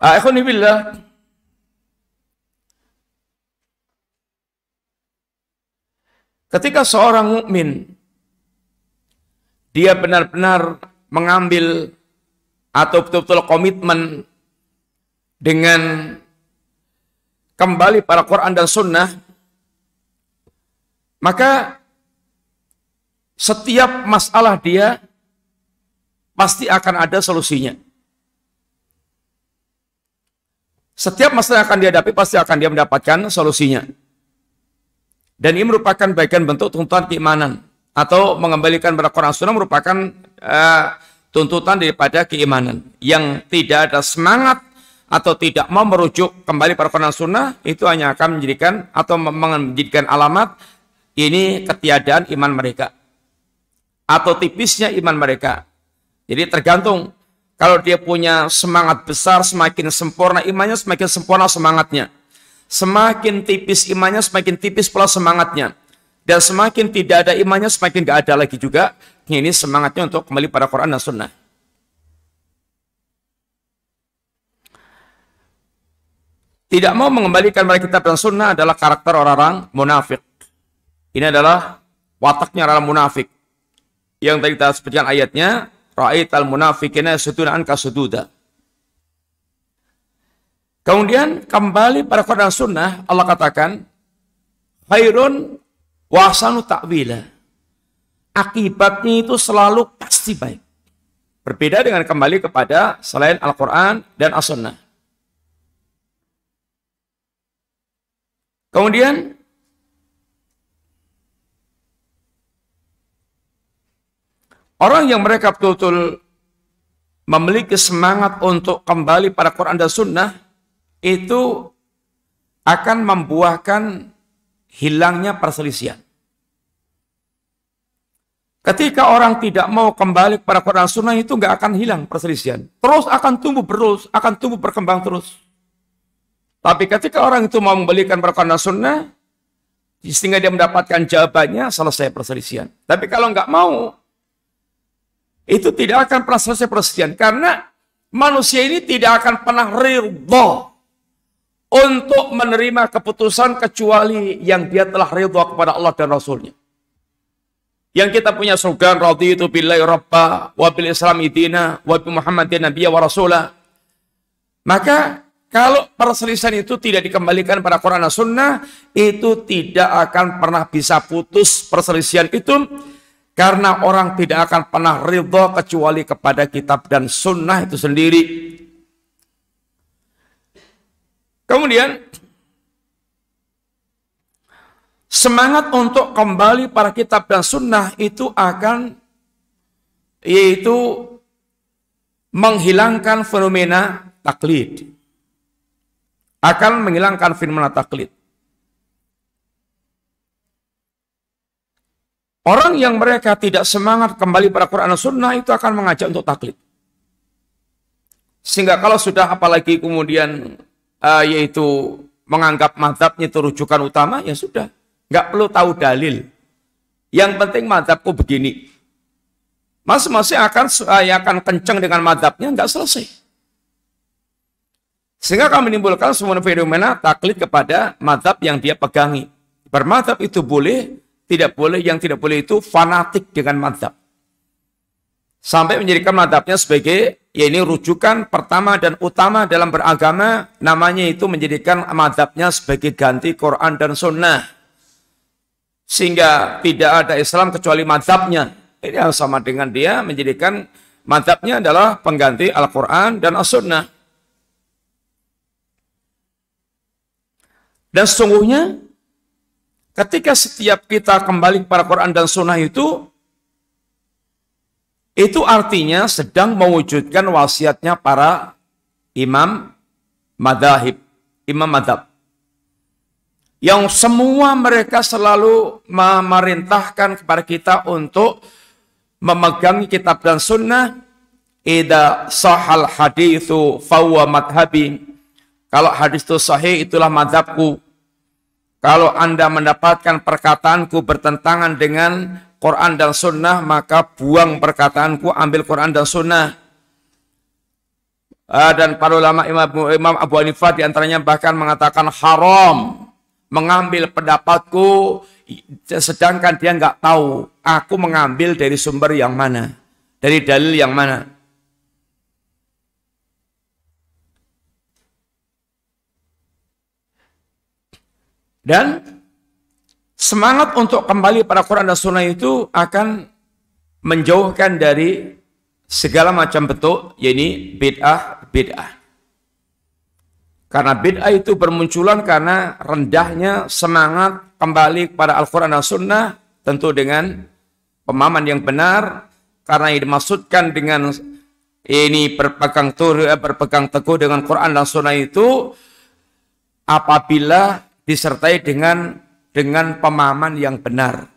[SPEAKER 1] Ikhwanibillah, ketika seorang mukmin dia benar-benar mengambil atau betul-betul komitmen dengan kembali pada Quran dan Sunnah, maka setiap masalah dia pasti akan ada solusinya. Setiap masalah yang akan dihadapi pasti akan dia mendapatkan solusinya. Dan ini merupakan bagian bentuk tuntutan keimanan, atau mengembalikan pada Quran Sunnah merupakan tuntutan daripada keimanan. Yang tidak ada semangat atau tidak mau merujuk kembali pada Quran Sunnah, itu hanya akan menjadikan atau menjadikan alamat ini ketiadaan iman mereka atau tipisnya iman mereka. Jadi tergantung, kalau dia punya semangat besar, semakin sempurna imannya, semakin sempurna semangatnya. Semakin tipis imannya, semakin tipis pula semangatnya. Dan semakin tidak ada imannya, semakin gak ada lagi juga. Ini semangatnya untuk kembali pada Quran dan Sunnah. Tidak mau mengembalikan pada kitab dan sunnah adalah karakter orang-orang munafik. Ini adalah wataknya orang munafik. Yang tadi kita sebutkan ayatnya, ra'aital munafiqina yasudduna anka sududa. Kemudian kembali pada Quran dan Sunnah, Allah katakan, khairun wa ahsanu ta'wila. Akibatnya itu selalu pasti baik. Berbeda dengan kembali kepada selain Al-Quran dan As-Sunnah. Kemudian orang yang mereka betul-betul memiliki semangat untuk kembali pada Quran dan Sunnah, itu akan membuahkan hilangnya perselisihan. Ketika orang tidak mau kembali kepada Quran dan Sunnah, itu nggak akan hilang perselisihan. Terus akan tumbuh berkembang terus. Tapi ketika orang itu mau membalikan Quran dan Sunnah, sehingga dia mendapatkan jawabannya, selesai perselisihan. Tapi kalau nggak mau, itu tidak akan pernah selesai perselisihan. Karena manusia ini tidak akan pernah ridha untuk menerima keputusan kecuali yang dia telah ridha kepada Allah dan Rasulnya. Yang kita punya slogan, raditu billahi rabba wa bil islami dina wa bi muhammadin nabiyya wa rasulah. Maka kalau perselisihan itu tidak dikembalikan pada Quran dan Sunnah, itu tidak akan pernah bisa putus perselisihan itu, karena orang tidak akan pernah ridha kecuali kepada kitab dan sunnah itu sendiri. Kemudian semangat untuk kembali pada kitab dan sunnah itu akan, yaitu menghilangkan fenomena taklid. Akan menghilangkan fenomena taklid. Orang yang mereka tidak semangat kembali pada Quran dan Sunnah itu akan mengajak untuk taklid. Sehingga kalau sudah apalagi kemudian yaitu menganggap mazhabnya itu rujukan utama, ya sudah. Nggak perlu tahu dalil. Yang penting mazhabku begini. Masing-masing akan kenceng dengan mazhabnya, nggak selesai. Sehingga akan menimbulkan semua fenomena taklid kepada mazhab yang dia pegangi. Bermazhab itu boleh, tidak boleh, yang tidak boleh itu fanatik dengan mazhab. Sampai menjadikan mazhabnya sebagai, ya ini rujukan pertama dan utama dalam beragama, namanya itu menjadikan mazhabnya sebagai ganti Quran dan Sunnah. Sehingga tidak ada Islam kecuali mazhabnya. Ini sama dengan dia menjadikan mazhabnya adalah pengganti Al-Quran dan As-Sunnah. Dan sesungguhnya ketika setiap kita kembali kepada Quran dan Sunnah itu artinya sedang mewujudkan wasiatnya para imam madzhab, imam madzhab. Yang semua mereka selalu memerintahkan kepada kita untuk memegangi kitab dan sunnah. Idza sahal haditsu fahuwa madhhabi. Kalau hadis itu sahih, itulah mazhabku. Kalau Anda mendapatkan perkataanku bertentangan dengan Quran dan Sunnah, maka buang perkataanku, ambil Quran dan Sunnah. Dan para ulama Imam Abu Hanifah diantaranya bahkan mengatakan haram mengambil pendapatku, sedangkan dia nggak tahu aku mengambil dari sumber yang mana, dari dalil yang mana. Dan semangat untuk kembali pada Quran dan Sunnah itu akan menjauhkan dari segala macam bentuk, yaitu bid'ah. Karena bid'ah itu bermunculan karena rendahnya semangat kembali kepada Al-Quran dan Sunnah, tentu dengan pemahaman yang benar, karena yang dimaksudkan dengan ini berpegang teguh dengan Quran dan Sunnah itu apabila disertai dengan pemahaman yang benar.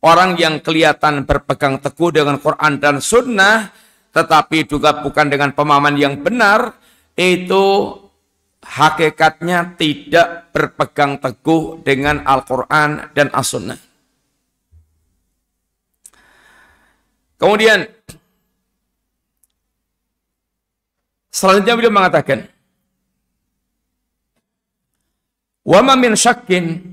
[SPEAKER 1] Orang yang kelihatan berpegang teguh dengan Quran dan Sunnah, tetapi juga bukan dengan pemahaman yang benar, itu hakikatnya tidak berpegang teguh dengan Al-Quran dan As-Sunnah. Kemudian, selanjutnya beliau mengatakan, wa ma min syakkin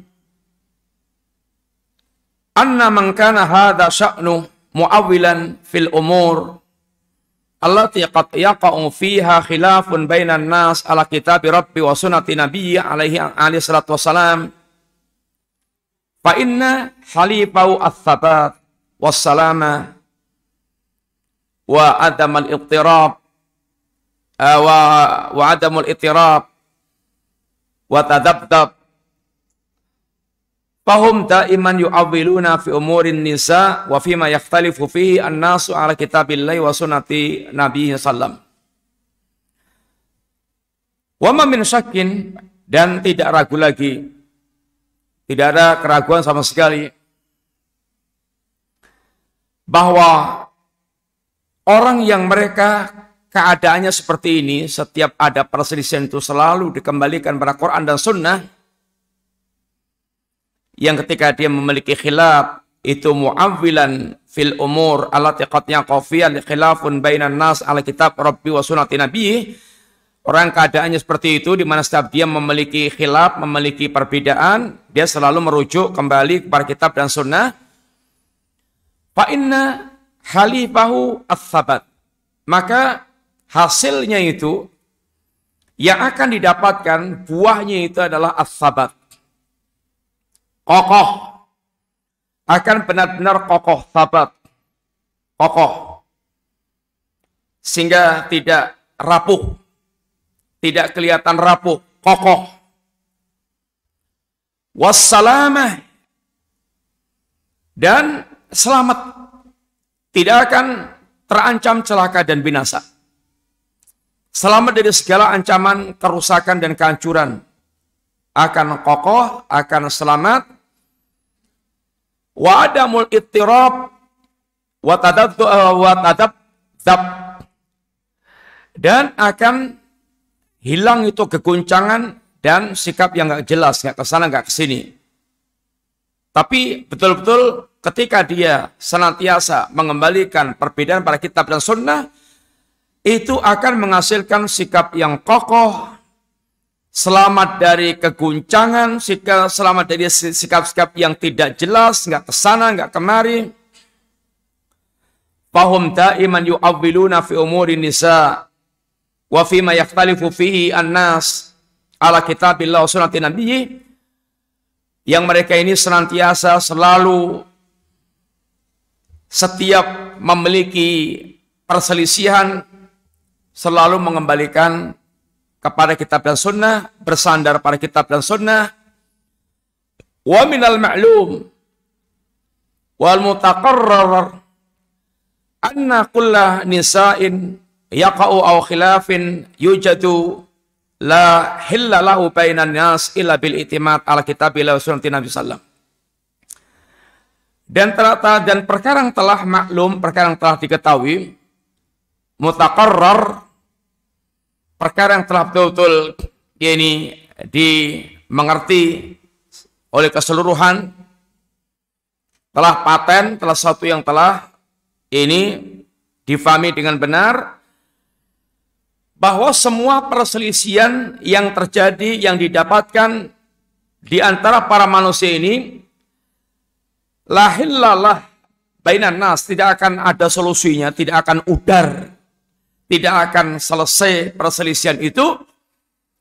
[SPEAKER 1] anna man kana hadha sya'nu mu'awwilan fil umur allati qad yaqa'u fiha khilafun bainan nas ala kitabi rabbi wa sunnati nabiyyi alaihi salatu wassalam fa inna halifahu ats-tsabat was-salama wa adam al-ittirab wa adamul ittirab wa tadabdab fahum daiman yu'awwiluna fi umurin nisa wa fima yakhtalifu fihi an-nasu ala kitabillahi wa sunnati nabiyyi sallam. Wa ma min syakkin, dan tidak ragu lagi, tidak ada keraguan sama sekali bahwa orang yang mereka keadaannya seperti ini, setiap ada perselisihan itu selalu dikembalikan pada Quran dan Sunnah, yang ketika dia memiliki khilaf itu mu'awwilan fil umur allati qad yaqafiyan khilafun bainan nas ala kitab rabbi wa sunnati nabiyyi. Orang keadaannya seperti itu, di mana setiap dia memiliki khilaf, memiliki perbedaan, dia selalu merujuk kembali kepada kitab dan sunnah. Fa inna halifahu ats-tsabat, maka hasilnya itu yang akan didapatkan, buahnya itu adalah ats-tsabat, kokoh, akan benar-benar kokoh, sabat, kokoh, sehingga tidak rapuh, tidak kelihatan rapuh, kokoh. Wassalamah, dan selamat, tidak akan terancam celaka dan binasa. Selamat dari segala ancaman kerusakan dan kehancuran. Akan kokoh, akan selamat. Wa adamul ittirab wa tadabdab, dan akan hilang itu keguncangan dan sikap yang nggak jelas, nggak kesana nggak kesini. Tapi betul-betul ketika dia senantiasa mengembalikan perbedaan pada kitab dan sunnah, itu akan menghasilkan sikap yang kokoh, selamat dari keguncangan, selamat dari sikap-sikap yang tidak jelas, nggak kesana, nggak kemari. Fahum daiman yu'awwiluna fi umuri nisa wa fima yakhtalifu fihi an-nas ala kitabillah wa sunnati nabiyyi, yang mereka ini senantiasa selalu setiap memiliki perselisihan selalu mengembalikan kepada kitab dan sunnah, bersandar pada kitab dan sunnah. Wa minal ma'lum wal mutaqarrar anna kulla nisa'in yaqa'u aw khilafin yujadu la hilla lahu bainan nas illa bil i'timad ala kitabillah wa sunnati nabi sallam. Dan perkara yang telah maklum, perkara yang telah diketahui, mutaqarrar, perkara yang telah betul-betul ini dimengerti oleh keseluruhan, telah paten, telah satu yang telah ini difahami dengan benar, bahwa semua perselisihan yang terjadi, yang didapatkan di antara para manusia ini, lahillalah bainan nas, tidak akan ada solusinya, tidak akan udar, tidak akan selesai perselisihan itu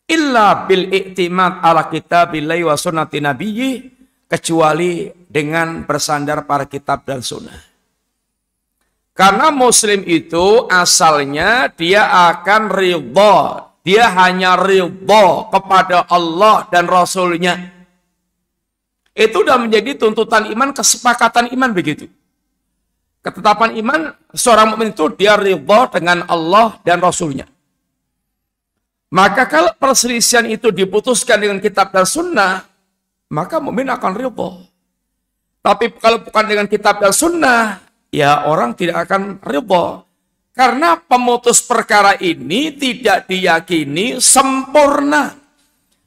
[SPEAKER 1] illa bil i'timad ala kitabillahi wa sunnati nabiyyi, kecuali dengan bersandar pada kitab dan sunnah. Karena muslim itu asalnya dia akan ridha, dia hanya ridha kepada Allah dan Rasulnya. Itu sudah menjadi tuntutan iman, kesepakatan iman begitu. Ketetapan iman, seorang mukmin itu dia ridha dengan Allah dan Rasulnya. Maka kalau perselisihan itu diputuskan dengan kitab dan sunnah, maka mukmin akan ridha. Tapi kalau bukan dengan kitab dan sunnah, ya orang tidak akan ridha. Karena pemutus perkara ini tidak diyakini sempurna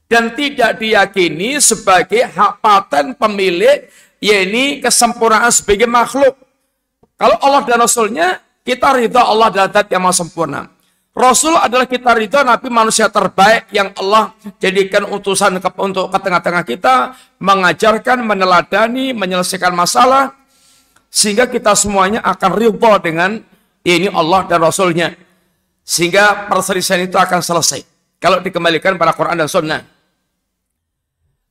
[SPEAKER 1] dan tidak diyakini sebagai hak paten pemilik, yakni kesempurnaan sebagai makhluk. Kalau Allah dan Rasulnya, kita ridha Allah adalah zat yang maha sempurna. Rasul adalah kita ridha Nabi manusia terbaik yang Allah jadikan utusan untuk ke tengah-tengah kita, mengajarkan, meneladani, menyelesaikan masalah, sehingga kita semuanya akan ridha dengan ini Allah dan Rasulnya. Sehingga perselisihan itu akan selesai kalau dikembalikan pada Quran dan Sunnah.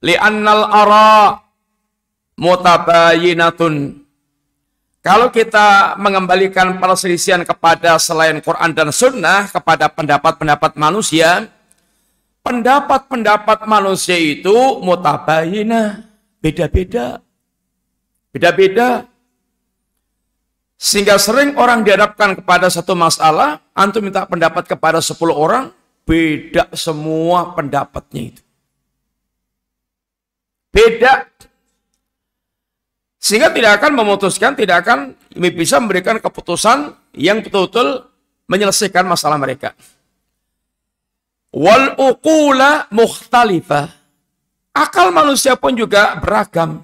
[SPEAKER 1] Li'annal ara mutabayinatun. Kalau kita mengembalikan perselisihan kepada selain Quran dan Sunnah, kepada pendapat-pendapat manusia, pendapat-pendapat manusia itu mutabayinah, beda-beda. Beda-beda. Sehingga sering orang dihadapkan kepada satu masalah, antum minta pendapat kepada 10 orang, beda semua pendapatnya itu. Beda. Sehingga tidak akan memutuskan, tidak akan bisa memberikan keputusan yang betul-betul menyelesaikan masalah mereka. Wal uqula mukhtalifah. Akal manusia pun juga beragam.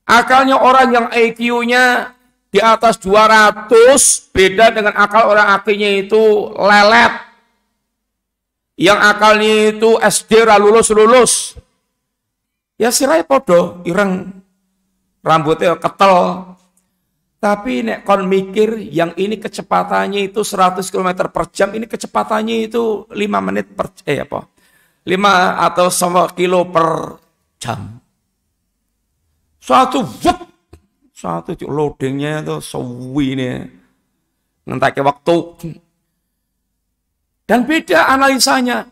[SPEAKER 1] Akalnya orang yang IQ-nya di atas 200 beda dengan akal orang IQ-nya itu lelet. Yang akalnya itu SD lulus. Ya sirai podo, ireng rambutnya ketel. Tapi nek kon mikir yang ini kecepatannya itu 100 km per jam, ini kecepatannya itu 5 menit per 5 atau 1 kilo per jam. Satu loadingnya itu sewi nih, ngentake waktu. Dan beda analisanya.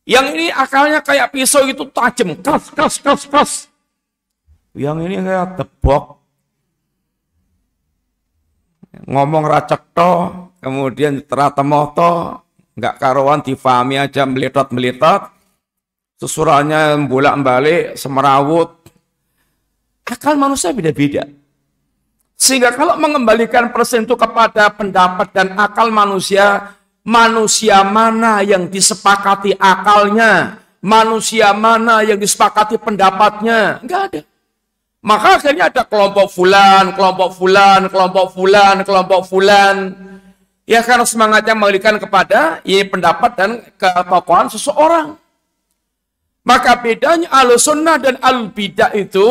[SPEAKER 1] Yang ini akalnya kayak pisau itu tajam, keras. Yang ini kayak tebok. Ngomong racek toh, kemudian teratemoh toh, nggak karuan difahami aja melitot. Susurannya bolak-balik, semerawut. Akal manusia beda-beda. Sehingga kalau mengembalikan persen itu kepada pendapat dan akal manusia mana yang disepakati akalnya, manusia mana yang disepakati pendapatnya, enggak ada. Maka akhirnya ada kelompok fulan. Ya karena semangatnya mengalihkan kepada ini pendapat dan ketokohan seseorang. Maka bedanya Ahlussunnah dan Al-Bidah itu,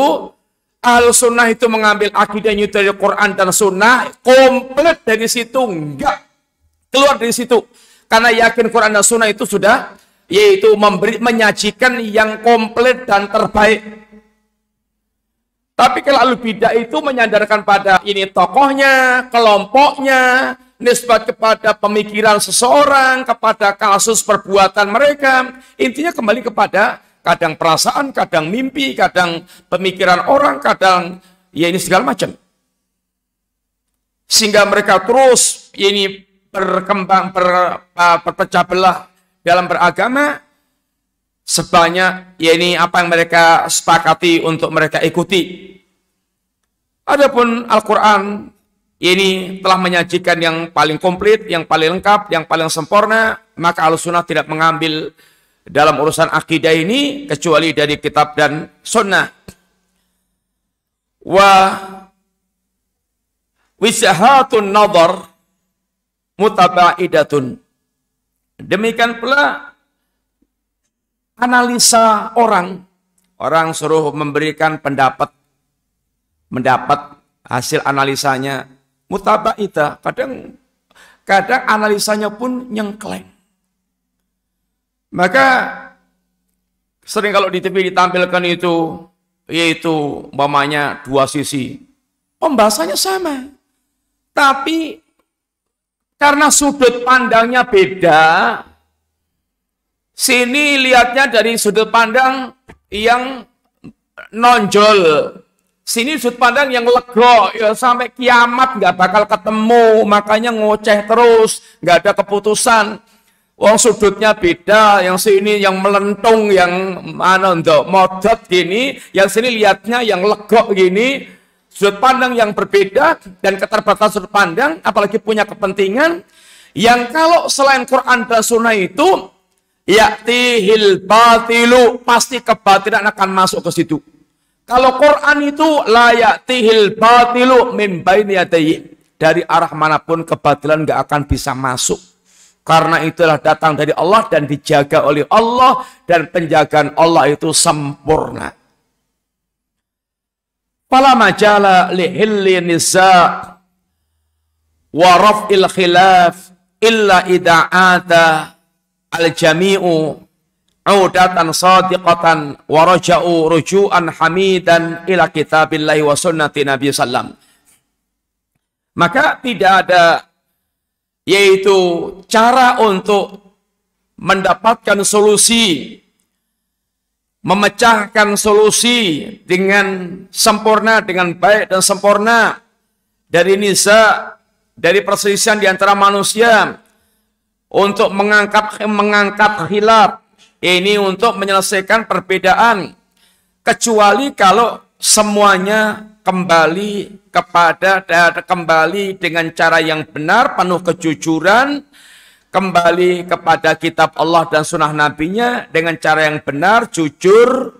[SPEAKER 1] Ahlussunnah itu mengambil akidahnya dari Quran dan Sunnah, komplit dari situ, enggak keluar dari situ. Karena yakin Quran dan Sunnah itu sudah, yaitu menyajikan yang komplit dan terbaik. Tapi kalau Al-Bidah itu menyandarkan pada ini tokohnya, kelompoknya, nisbat kepada pemikiran seseorang, kepada kasus perbuatan mereka. Intinya kembali kepada kadang perasaan, kadang mimpi, kadang pemikiran orang, kadang ya ini segala macam. Sehingga mereka terus ini berkembang, berpecah belah dalam beragama sebanyak ya ini apa yang mereka sepakati untuk mereka ikuti. Adapun Al-Quran ini telah menyajikan yang paling komplit, yang paling lengkap, yang paling sempurna, maka Ahlussunnah tidak mengambil dalam urusan akidah ini kecuali dari kitab dan sunnah. Wa wisahatun nadhar mutabaidatun. Demikian pula analisa orang suruh memberikan pendapat hasil analisanya mutabaidah, kadang analisanya pun nyengkleng. Maka sering kalau di TV ditampilkan itu, yaitu umpamanya dua sisi, pembahasannya sama, tapi karena sudut pandangnya beda, sini lihatnya dari sudut pandang yang nonjol, sini sudut pandang yang lego, ya sampai kiamat nggak bakal ketemu, makanya ngoceh terus, nggak ada keputusan. Wong sudutnya beda, yang sini yang melentung, yang mana untuk modot gini, yang sini lihatnya yang legok gini, sudut pandang yang berbeda dan keterbatasan sudut pandang, apalagi punya kepentingan, yang kalau selain Quran dan Sunnah itu, ya'tihil batilu, pasti kebatilan akan masuk ke situ. Kalau Quran itu la ya'tihil batilu min baini yadayhi, dari arah manapun kebatilan nggak akan bisa masuk. Karena itulah datang dari Allah dan dijaga oleh Allah, dan penjagaan Allah itu sempurna. Fala majala lihilli nisa wa raf'il khilaf illa ida'ata al-jami'u audatan sadiqatan wa raja'u ruju'an hamidan ila kitabillahi wa sunnati Nabi sallam. Maka tidak ada yaitu cara untuk mendapatkan solusi, memecahkan solusi dengan sempurna, dengan baik dan sempurna dari niza, dari perselisihan di antara manusia untuk mengangkat khilaf, ini untuk menyelesaikan perbedaan, kecuali kalau semuanya kembali dengan cara yang benar, penuh kejujuran, kembali kepada kitab Allah dan sunnah nabinya dengan cara yang benar, jujur,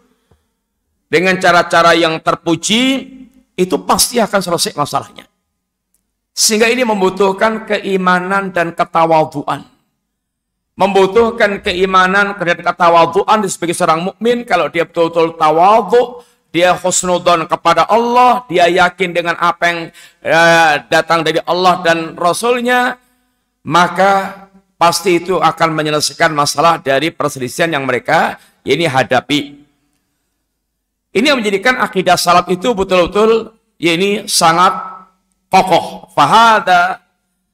[SPEAKER 1] dengan cara-cara yang terpuji, itu pasti akan selesai masalahnya. Sehingga ini membutuhkan keimanan dan ketawadhuan. Membutuhkan keimanan dan ketawadhuan sebagai seorang mukmin. Kalau dia betul-betul tawadhu, dia husnudzon kepada Allah, dia yakin dengan apa yang datang dari Allah dan Rasulnya, maka pasti itu akan menyelesaikan masalah dari perselisihan yang mereka ini hadapi. Ini yang menjadikan akidah salaf itu betul-betul ini sangat kokoh. Fahada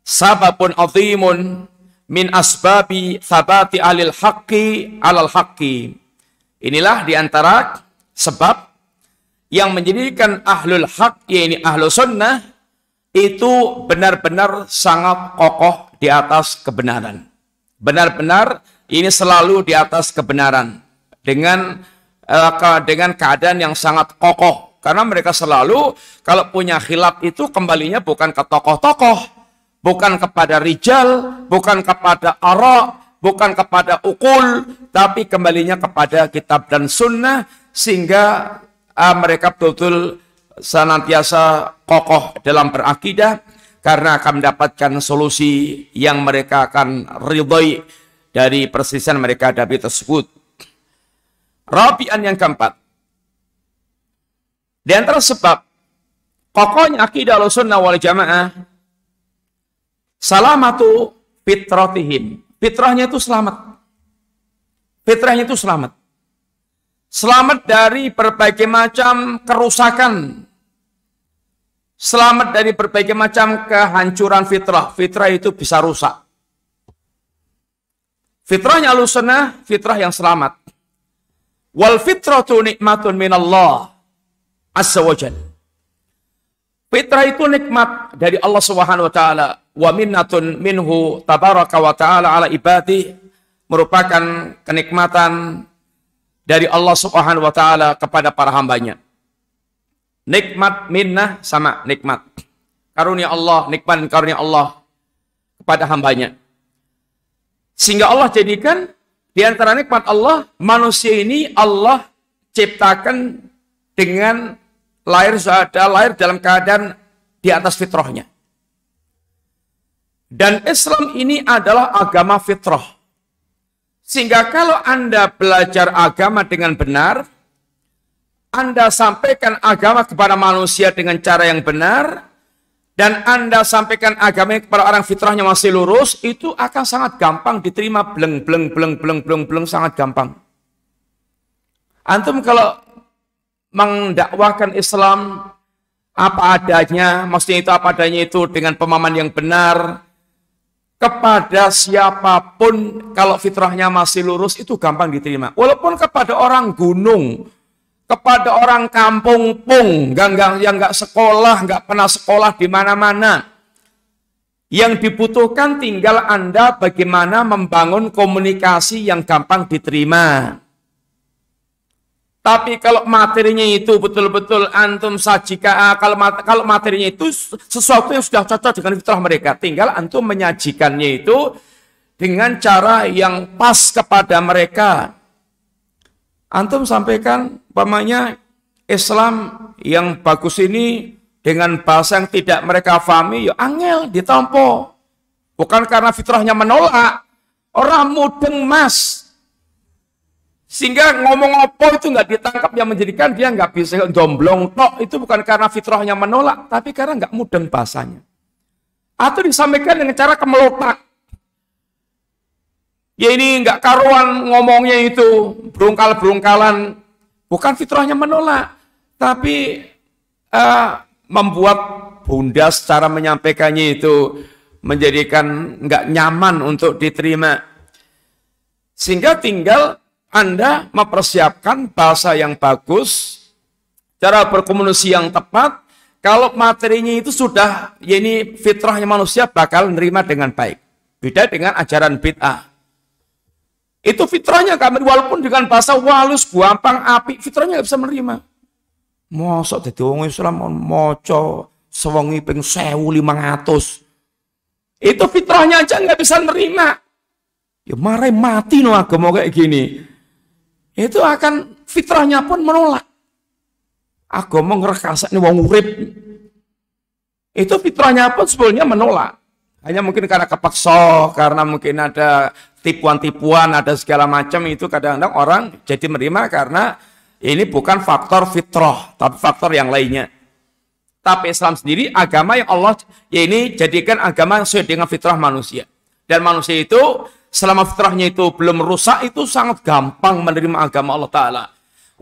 [SPEAKER 1] sababun azimun min asbabi thabati alil haqqi alal haqqi. Inilah diantara sebab yang menjadikan ahlul haq, yaitu ahlu sunnah, itu benar-benar sangat kokoh di atas kebenaran. Benar-benar ini selalu di atas kebenaran. Dengan keadaan yang sangat kokoh. Karena mereka selalu kalau punya khilaf itu kembalinya bukan ke tokoh-tokoh, bukan kepada rijal, bukan kepada ara, bukan kepada ukul, tapi kembalinya kepada kitab dan sunnah, sehingga mereka betul-betul senantiasa kokoh dalam berakidah, karena akan mendapatkan solusi yang mereka akan ridhoi dari perselisihan mereka hadapi tersebut. Rabi'an yang keempat, di antara sebab kokohnya akidah Ahlussunnah wal Jamaah, salamatu fitratihim. Fitrahnya itu selamat. Fitrahnya itu selamat. Selamat dari berbagai macam kerusakan. Selamat dari berbagai macam kehancuran fitrah. Fitrah itu bisa rusak. Fitrahnya Ahlussunnah, fitrah yang selamat. Wal fitratu nikmatun minallah azza wa jalla. Fitrah itu nikmat dari Allah Subhanahu wa taala, wa minnatun minhu tabaraka wa taala ala ibadi, merupakan kenikmatan dari Allah Subhanahu wa taala kepada para hambanya. Nikmat, minnah sama nikmat. Karunia Allah, nikmat dan karunia Allah kepada hambanya. Sehingga Allah jadikan di antara nikmat Allah, manusia ini Allah ciptakan dengan lahir dalam keadaan di atas fitrahnya. Dan Islam ini adalah agama fitrah. Sehingga kalau Anda belajar agama dengan benar, Anda sampaikan agama kepada manusia dengan cara yang benar, dan Anda sampaikan agama kepada orang fitrahnya masih lurus, itu akan sangat gampang diterima, bleng, sangat gampang. Antum kalau mendakwakan Islam apa adanya, maksudnya itu apa adanya itu dengan pemahaman yang benar, kepada siapapun kalau fitrahnya masih lurus itu gampang diterima. Walaupun kepada orang gunung, kepada orang kampung pung, yang nggak sekolah, nggak pernah sekolah di mana-mana. Yang dibutuhkan tinggal Anda bagaimana membangun komunikasi yang gampang diterima. Tapi kalau materinya itu betul-betul antum sajikan, kalau materinya itu sesuatu yang sudah cocok dengan fitrah mereka, tinggal antum menyajikannya itu dengan cara yang pas kepada mereka. Antum sampaikan, umpamanya Islam yang bagus ini dengan bahasa yang tidak mereka pahami, ya angel ditampo. Bukan karena fitrahnya menolak, orang mudeng mas. Sehingga ngomong apa itu nggak ditangkap, yang menjadikan dia nggak bisa domblong tok, itu bukan karena fitrahnya menolak, tapi karena nggak mudeng bahasanya. Atau disampaikan dengan cara kemelotak. Ya ini nggak karuan ngomongnya itu, berungkal-berungkalan. Bukan fitrahnya menolak, tapi membuat bunda secara menyampaikannya itu menjadikan nggak nyaman untuk diterima. Sehingga tinggal Anda mempersiapkan bahasa yang bagus, cara berkomunikasi yang tepat. Kalau materinya itu sudah, ya ini fitrahnya manusia bakal nerima dengan baik. Beda dengan ajaran bid'ah. Itu fitrahnya kami, walaupun dengan bahasa walus, gampang, apik, fitrahnya nggak bisa menerima. Mosok dadi wong Islam maca sewengi ping 1500. Itu fitrahnya aja nggak bisa nerima. Ya marai mati no agama kayak gini. Itu akan fitrahnya pun menolak. Agama ngrekasane wong urip. Itu fitrahnya pun sebetulnya menolak. Hanya mungkin karena kepaksa, karena mungkin ada tipuan-tipuan, ada segala macam, itu kadang-kadang orang jadi menerima karena ini bukan faktor fitrah, tapi faktor yang lainnya. Tapi Islam sendiri agama yang Allah ya ini jadikan agama yang sesuai dengan fitrah manusia. Dan manusia itu selama fitrahnya itu belum rusak, itu sangat gampang menerima agama Allah Ta'ala.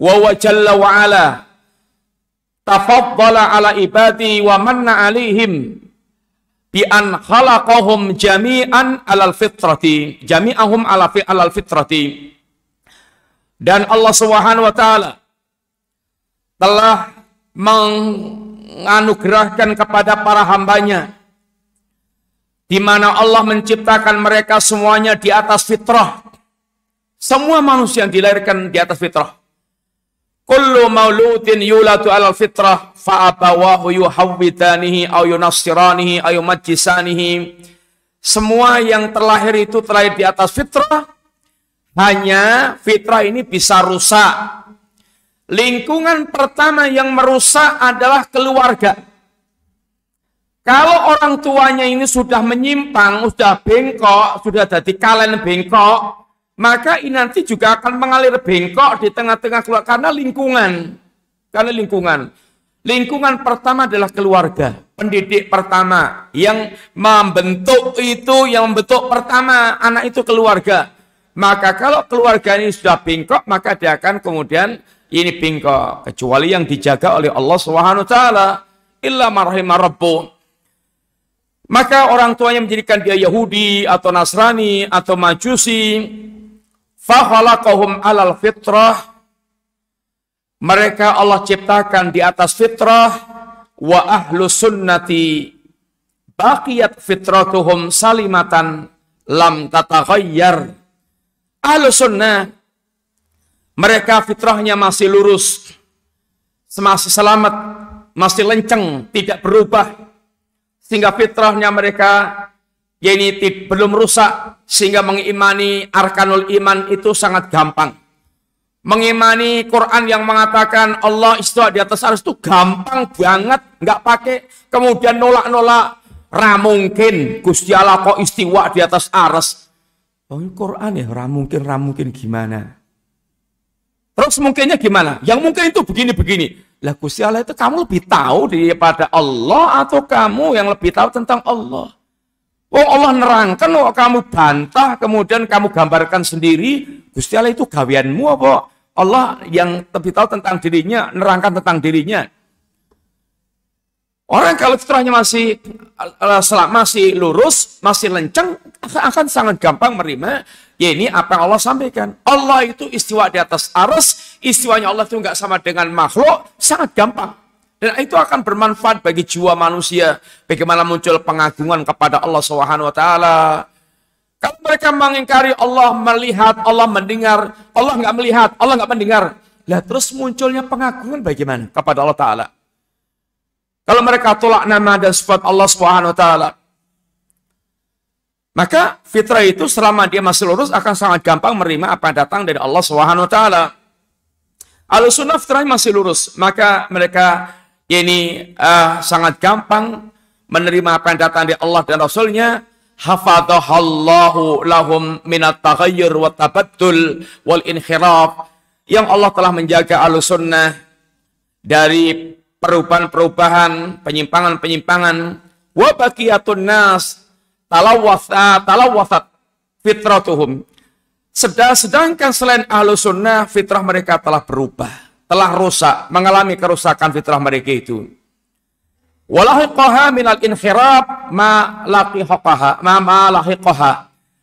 [SPEAKER 1] Wa jalla wa ala tafaddala ala ibadi wa manna alihim bi an khalaqahum jami'an alal fitrati, jami'ahum alal fitrati. Dan Allah Subhanahu wa taala telah menganugerahkan kepada para hambanya, di mana Allah menciptakan mereka semuanya di atas fitrah. Semua manusia yang dilahirkan di atas fitrah. Kullu mauludin yulatu alal fitrah fa'abawahu yuhawwidanihi aw yunassiranihi aw yumajjisanihi. Semua yang terlahir itu terlahir di atas fitrah. Hanya fitrah ini bisa rusak. Lingkungan pertama yang merusak adalah keluarga. Kalau orang tuanya ini sudah menyimpang, sudah bengkok, sudah jadi kalen bengkok, maka ini nanti juga akan mengalir bengkok di tengah-tengah keluarga karena lingkungan. Karena lingkungan. Lingkungan pertama adalah keluarga. Pendidik pertama yang membentuk itu, yang membentuk pertama anak itu keluarga. Maka kalau keluarga ini sudah bengkok, maka dia akan kemudian ini bengkok. Kecuali yang dijaga oleh Allah Subhanahu wa taala. Illa marhimah rabbuh. Maka orang tuanya menjadikan dia Yahudi atau Nasrani atau Majusi. Fakhalaqahum alal fitrah. Mereka Allah ciptakan di atas fitrah. Wa ahlu sunnati baqiyat fitratuhum salimatan lam tataghayyar. Ahlu sunnah, mereka fitrahnya masih lurus, masih selamat, masih lenceng, tidak berubah. Sehingga fitrahnya mereka ya ini belum rusak, sehingga mengimani arkanul iman itu sangat gampang. Mengimani Quran yang mengatakan Allah istiwa di atas arsy itu gampang banget, nggak pakai kemudian nolak-nolak. Ra mungkin Gusti Allah kok istiwa di atas arsy. Oh, ini Quran ya, ra mungkin gimana? Terus mungkinnya gimana? Yang mungkin itu begini-begini. Lah Gusti Allah itu kamu lebih tahu daripada Allah atau kamu yang lebih tahu tentang Allah? Oh Allah nerangkan, oh kamu bantah, kemudian kamu gambarkan sendiri. Gusti Allah itu gaweanmu apa? Allah yang lebih tahu tentang dirinya, nerangkan tentang dirinya. Orang kalau fitrahnya masih lurus, masih lenceng, akan sangat gampang menerima. Ya ini apa yang Allah sampaikan. Allah itu istiwa di atas arsy, istiwanya Allah itu nggak sama dengan makhluk, sangat gampang. Dan itu akan bermanfaat bagi jiwa manusia. Bagaimana muncul pengagungan kepada Allah Subhanahu wa taala. Kalau mereka mengingkari Allah melihat, Allah mendengar, Allah nggak melihat, Allah nggak mendengar. Lah terus munculnya pengagungan bagaimana kepada Allah Ta'ala? Kalau mereka tolak nama dan sifat Allah Subhanahu wa taala, maka fitrah itu selama dia masih lurus akan sangat gampang menerima apa yang datang dari Allah Subhanahu wa taala. Ahlussunnah fitrahnya masih lurus, maka mereka ini sangat gampang menerima apa yang datang dari Allah dan Rasulnya. Hafadhahallahu lahum minat taghayyur wa tabaddul wal inkhiraf. Yang Allah telah menjaga Ahlussunnah dari perubahan-perubahan, penyimpangan-penyimpangan, wa baqiyatun nas talawwathat fitratuhum. Sedangkan selain ahlu sunnah, fitrah mereka telah berubah, telah rusak, mengalami kerusakan fitrah mereka itu. Walahiqaha minal inkhirab ma lahiqaha.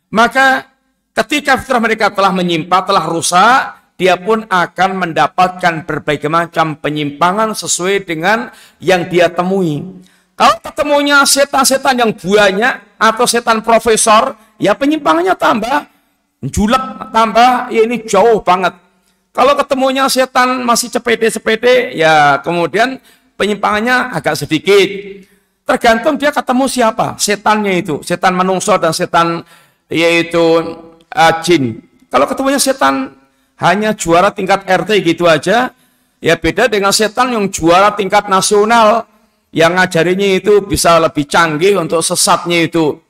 [SPEAKER 1] Maka ketika fitrah mereka telah menyimpang, telah rusak, dia pun akan mendapatkan berbagai macam penyimpangan sesuai dengan yang dia temui. Kalau ketemunya setan-setan yang banyak atau setan profesor, ya penyimpangannya tambah julek, tambah ya ini jauh banget. Kalau ketemunya setan masih cepede-cepede, ya kemudian penyimpangannya agak sedikit. Tergantung dia ketemu siapa, setannya itu, setan manungso dan setan yaitu jin. Kalau ketemunya setan hanya juara tingkat RT gitu aja, ya beda dengan setan yang juara tingkat nasional, yang ngajarinya itu bisa lebih canggih untuk sesatnya itu.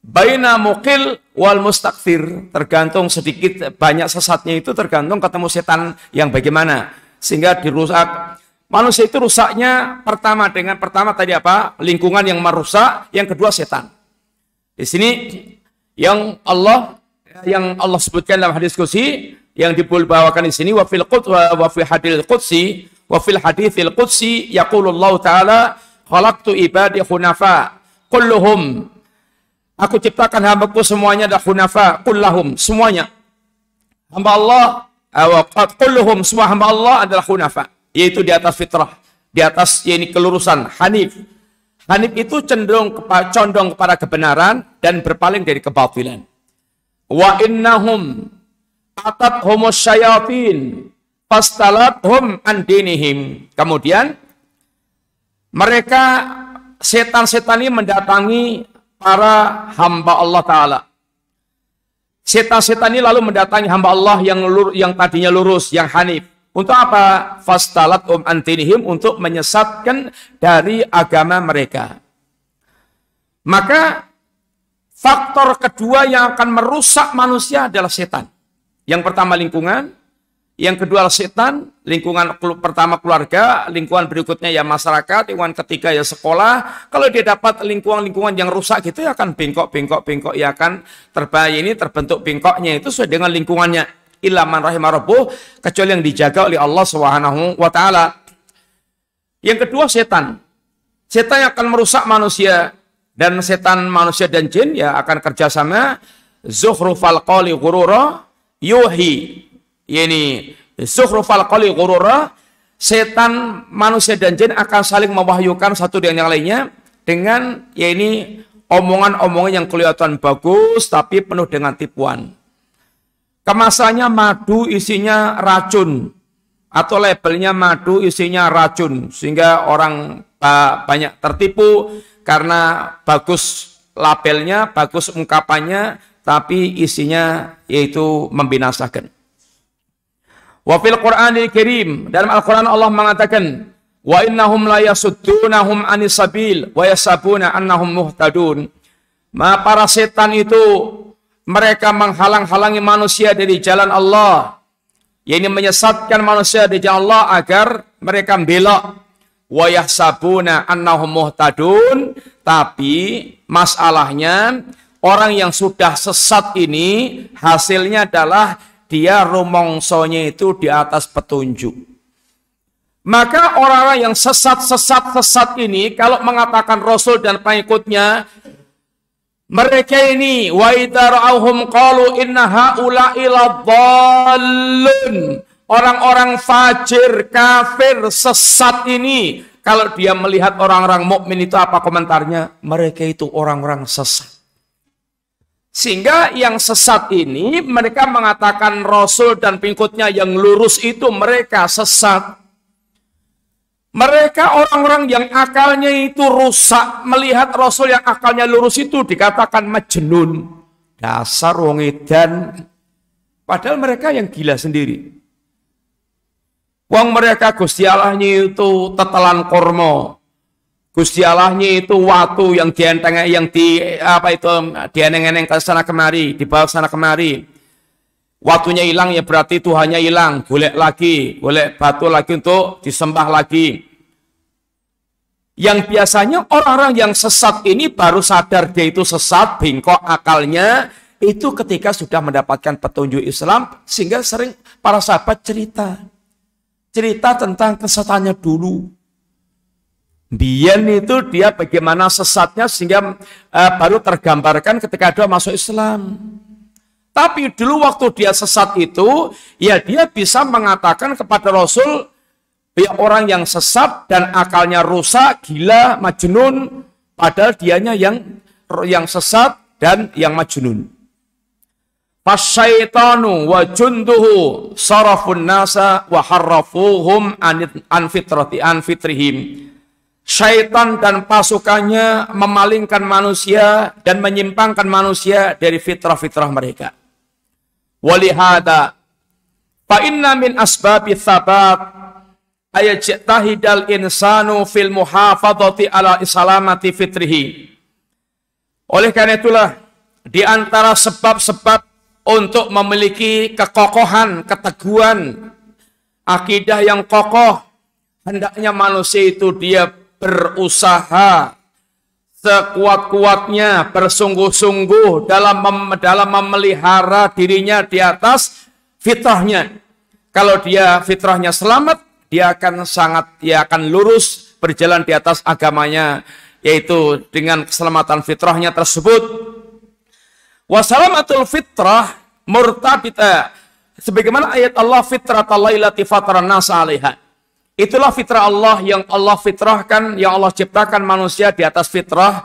[SPEAKER 1] Baina muqil wal mustakfir, tergantung sedikit banyak sesatnya itu tergantung ketemu setan yang bagaimana, sehingga dirusak. Manusia itu rusaknya pertama tadi apa? Lingkungan yang merusak, yang kedua setan. Di sini yang Allah sebutkan dalam hadis qudsi yang dibawakan di sini wa fil haditsil qudsi yaqulullahu ta'ala khalaqtu ibadi hunafa kulluhum, aku ciptakan hambaku semuanya adalah hunafa, kullahum, semuanya hamba Allah, kulluhum, semua hamba Allah adalah hunafa, yaitu di atas fitrah, di atas ini kelurusan, hanif. Hanif itu condong kepada kebenaran dan berpaling dari kebatilan. Wa innahum atathumus syayatin fastalathum an dinihim. Kemudian mereka setan-setan ini mendatangi para hamba Allah Ta'ala. Setan-setan ini lalu mendatangi hamba Allah yang tadinya lurus, yang hanif. Untuk apa? Fastalathum an dinihim, untuk menyesatkan dari agama mereka. Maka faktor kedua yang akan merusak manusia adalah setan. Yang pertama lingkungan, yang kedua setan, lingkungan pertama keluarga, lingkungan berikutnya ya masyarakat, lingkungan ketiga ya sekolah. Kalau dia dapat lingkungan-lingkungan yang rusak gitu ya akan bengkok, ya akan terbentuk bengkoknya itu sesuai dengan lingkungannya. Illa man rahimah rabbuh, kecuali yang dijaga oleh Allah Subhanahu wa taala. Yang kedua setan. Setan yang akan merusak manusia, dan setan manusia dan jin ya akan kerjasama. Zukhrufal qawli ghurura yuhi, yani zukhrufal qawli ghurura, setan manusia dan jin akan saling mewahyukan satu dengan yang lainnya dengan ya ini omongan-omongan yang kelihatan bagus tapi penuh dengan tipuan. Kemasannya madu isinya racun, atau labelnya madu isinya racun, sehingga orang banyak tertipu karena bagus labelnya, bagus ungkapannya, tapi isinya yaitu membinasakan. Wa fil Qur'anil Karim, dalam Al-Qur'an Allah mengatakan, wa innahum la yasuddunahum anis sabil wa yasabuna annahum muhtadun. Para setan itu mereka menghalang-halangi manusia dari jalan Allah, yakni menyesatkan manusia dari jalan Allah agar mereka belok. Wa yahsabuna annahum muhtadun, tapi masalahnya orang yang sudah sesat ini hasilnya adalah dia rumongsonya itu di atas petunjuk. Maka orang-orang yang sesat ini kalau mengatakan Rasul dan pengikutnya, mereka ini wa idara'uhum qalu inna haula'i ladallun. Orang-orang fajir, kafir, sesat ini, kalau dia melihat orang-orang mukmin itu apa komentarnya? Mereka itu orang-orang sesat. Sehingga yang sesat ini mereka mengatakan Rasul dan pengikutnya yang lurus itu mereka sesat. Mereka orang-orang yang akalnya itu rusak, melihat Rasul yang akalnya lurus itu dikatakan majnun. Dasar wong edan. Padahal mereka yang gila sendiri. Wong mereka Gusti Allahnya itu tetelan kormo. Gusti Allahnya itu watu yang dienteng, dieneng-eneng ke sana kemari, dibawa sana kemari. Watunya hilang ya berarti Tuhannya hilang, golek lagi, golek batu lagi untuk disembah lagi. Yang biasanya orang-orang yang sesat ini baru sadar dia itu sesat, bengkok akalnya, itu ketika sudah mendapatkan petunjuk Islam, sehingga sering para sahabat cerita tentang kesesatannya dulu. Biyen itu dia bagaimana sesatnya sehingga baru tergambarkan ketika dia masuk Islam. Tapi dulu waktu dia sesat itu, ya dia bisa mengatakan kepada Rasul, ya orang yang sesat dan akalnya rusak, gila, majnun, padahal dianya yang sesat dan yang majnun. Fasyaitanu wa junduhu sarafun nasa wa harrafuhum an fitrihim. Syaitan dan pasukannya memalingkan manusia dan menyimpangkan manusia dari fitrah-fitrah mereka. Walihada fa inna min asbabi thabat ayajtahidal insanu fil muhafadhati ala isalamati fitrihi. Oleh karena itulah di antara sebab-sebab untuk memiliki kekokohan, keteguhan, akidah yang kokoh, hendaknya manusia itu dia berusaha sekuat-kuatnya, bersungguh-sungguh dalam memelihara dirinya di atas fitrahnya. Kalau dia fitrahnya selamat, dia akan lurus berjalan di atas agamanya, yaitu dengan keselamatan fitrahnya tersebut. Wasalamatul fitrah murtabita, sebagaimana ayat Allah, fitratallahi lati fataran nasa 'alaiha. Itulah fitrah Allah yang Allah fitrahkan, yang Allah ciptakan manusia di atas fitrah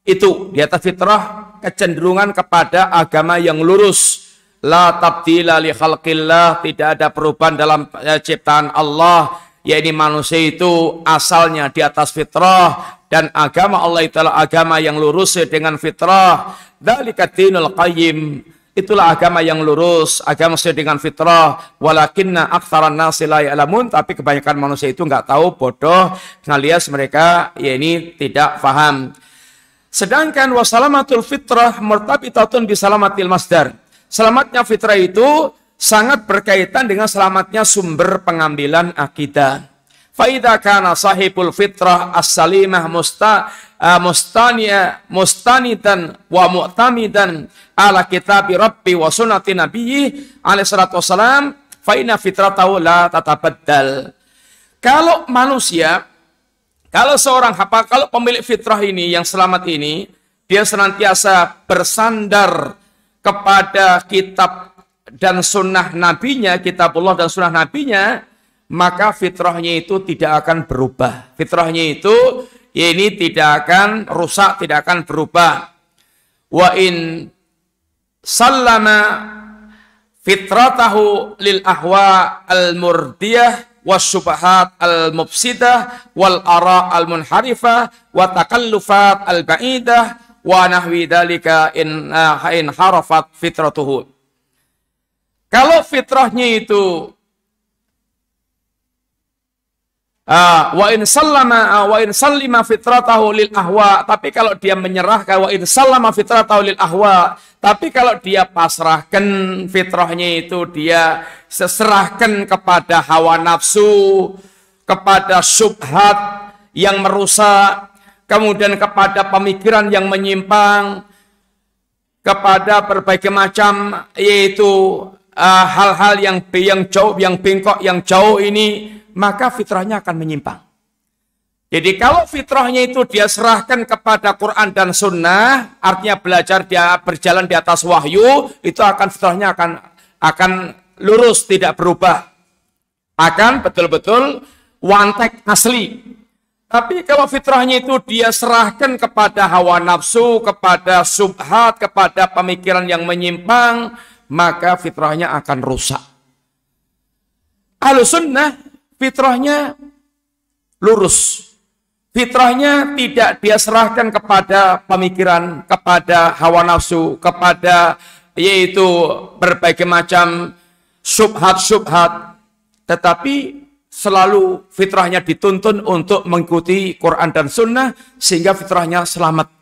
[SPEAKER 1] itu, di atas fitrah kecenderungan kepada agama yang lurus. La tabdila li khalqillah, tidak ada perubahan dalam ciptaan Allah, yaitu manusia itu asalnya di atas fitrah, dan agama Allah itulah agama yang lurus dengan fitrah. Dzalika dinul qayyim, itulah agama yang lurus, agama sesuai dengan fitrah. Walakinna aktsaran nasi la ya'lamun, tapi kebanyakan manusia itu nggak tahu, bodoh, alias mereka ya ini tidak paham. Sedangkan wasalamatul fitrah murtabitatun bisalamatil masdar. Selamatnya fitrah itu sangat berkaitan dengan selamatnya sumber pengambilan akidah. Faida kana sahibul fitrah as-salimah mustanidan wa mu'tamidan ala kitabi rabbi wa sunnati nabiyyi alaihi salatu wassalam, fa inna fitratahu la tatabaddal. Kalau manusia, kalau pemilik fitrah ini yang selamat ini, dia senantiasa bersandar kepada kitab dan sunnah nabinya, kitabullah dan sunnah nabinya, maka fitrahnya itu tidak akan berubah. Fitrahnya itu ya ini tidak akan rusak, tidak akan berubah. Wa in sallama fitratahu lil ahwa al murdiyah wasyubahat al mufsidah wal ara al munharifah wa takallufat al ba'idah wa nahwi dzalika in harafat fitratuhu. Kalau fitrahnya itu wa in sallima fitratahu lil ahwa, tapi kalau dia menyerahkan, wa in sallama fitratahu lil ahwa, tapi kalau dia pasrahkan fitrahnya itu, dia serahkan kepada hawa nafsu, kepada syubhat yang merusak, kemudian kepada pemikiran yang menyimpang, kepada berbagai macam yaitu hal-hal yang jauh, yang bengkok, yang jauh ini, maka fitrahnya akan menyimpang. Jadi kalau fitrahnya itu dia serahkan kepada Quran dan Sunnah, artinya belajar, dia berjalan di atas wahyu, itu fitrahnya akan lurus, tidak berubah, akan betul-betul wantek asli. Tapi kalau fitrahnya itu dia serahkan kepada hawa nafsu, kepada subhat, kepada pemikiran yang menyimpang, maka fitrahnya akan rusak. Ahlus sunnah fitrahnya lurus. Fitrahnya tidak dia serahkan kepada pemikiran, kepada hawa nafsu, kepada yaitu berbagai macam subhat-subhat, tetapi selalu fitrahnya dituntun untuk mengikuti Quran dan Sunnah, sehingga fitrahnya selamat.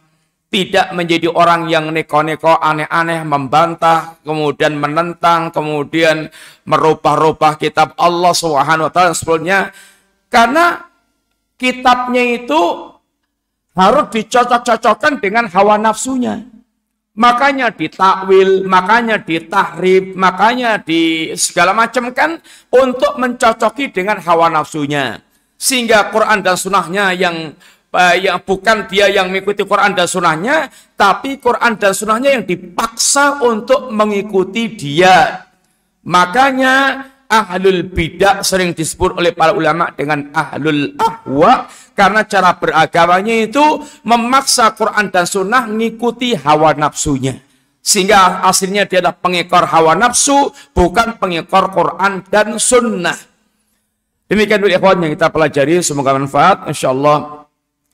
[SPEAKER 1] Tidak menjadi orang yang neko-neko, aneh-aneh, membantah, kemudian menentang, kemudian merubah-rubah kitab Allah Subhanahu wa taala sebelumnya. Karena kitabnya itu harus dicocok-cocokkan dengan hawa nafsunya. Makanya ditakwil, makanya ditahrif, makanya di segala macam kan untuk mencocoki dengan hawa nafsunya. Sehingga Quran dan sunnahnya yang bukan dia yang mengikuti Quran dan sunnahnya, tapi Quran dan sunnahnya yang dipaksa untuk mengikuti dia. Makanya ahlul bidah sering disebut oleh para ulama dengan ahlul ahwa, karena cara beragamanya itu memaksa Quran dan sunnah mengikuti hawa nafsunya. Sehingga hasilnya dia adalah pengekor hawa nafsu, bukan pengekor Quran dan sunnah. Demikian dulu ikhwan yang kita pelajari, semoga manfaat. InsyaAllah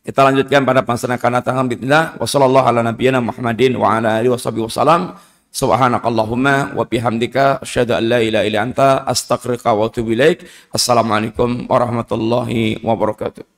[SPEAKER 1] kita lanjutkan pada pembahasan akan datang. Wassallallahu ala nabiyyina Muhammadin wa ala alihi wasallam. Subhanakallahumma wa bihamdika asyhadu an la ilaha illa anta astaghfiruka wa atubu ilaik. Assalamualaikum warahmatullahi wabarakatuh.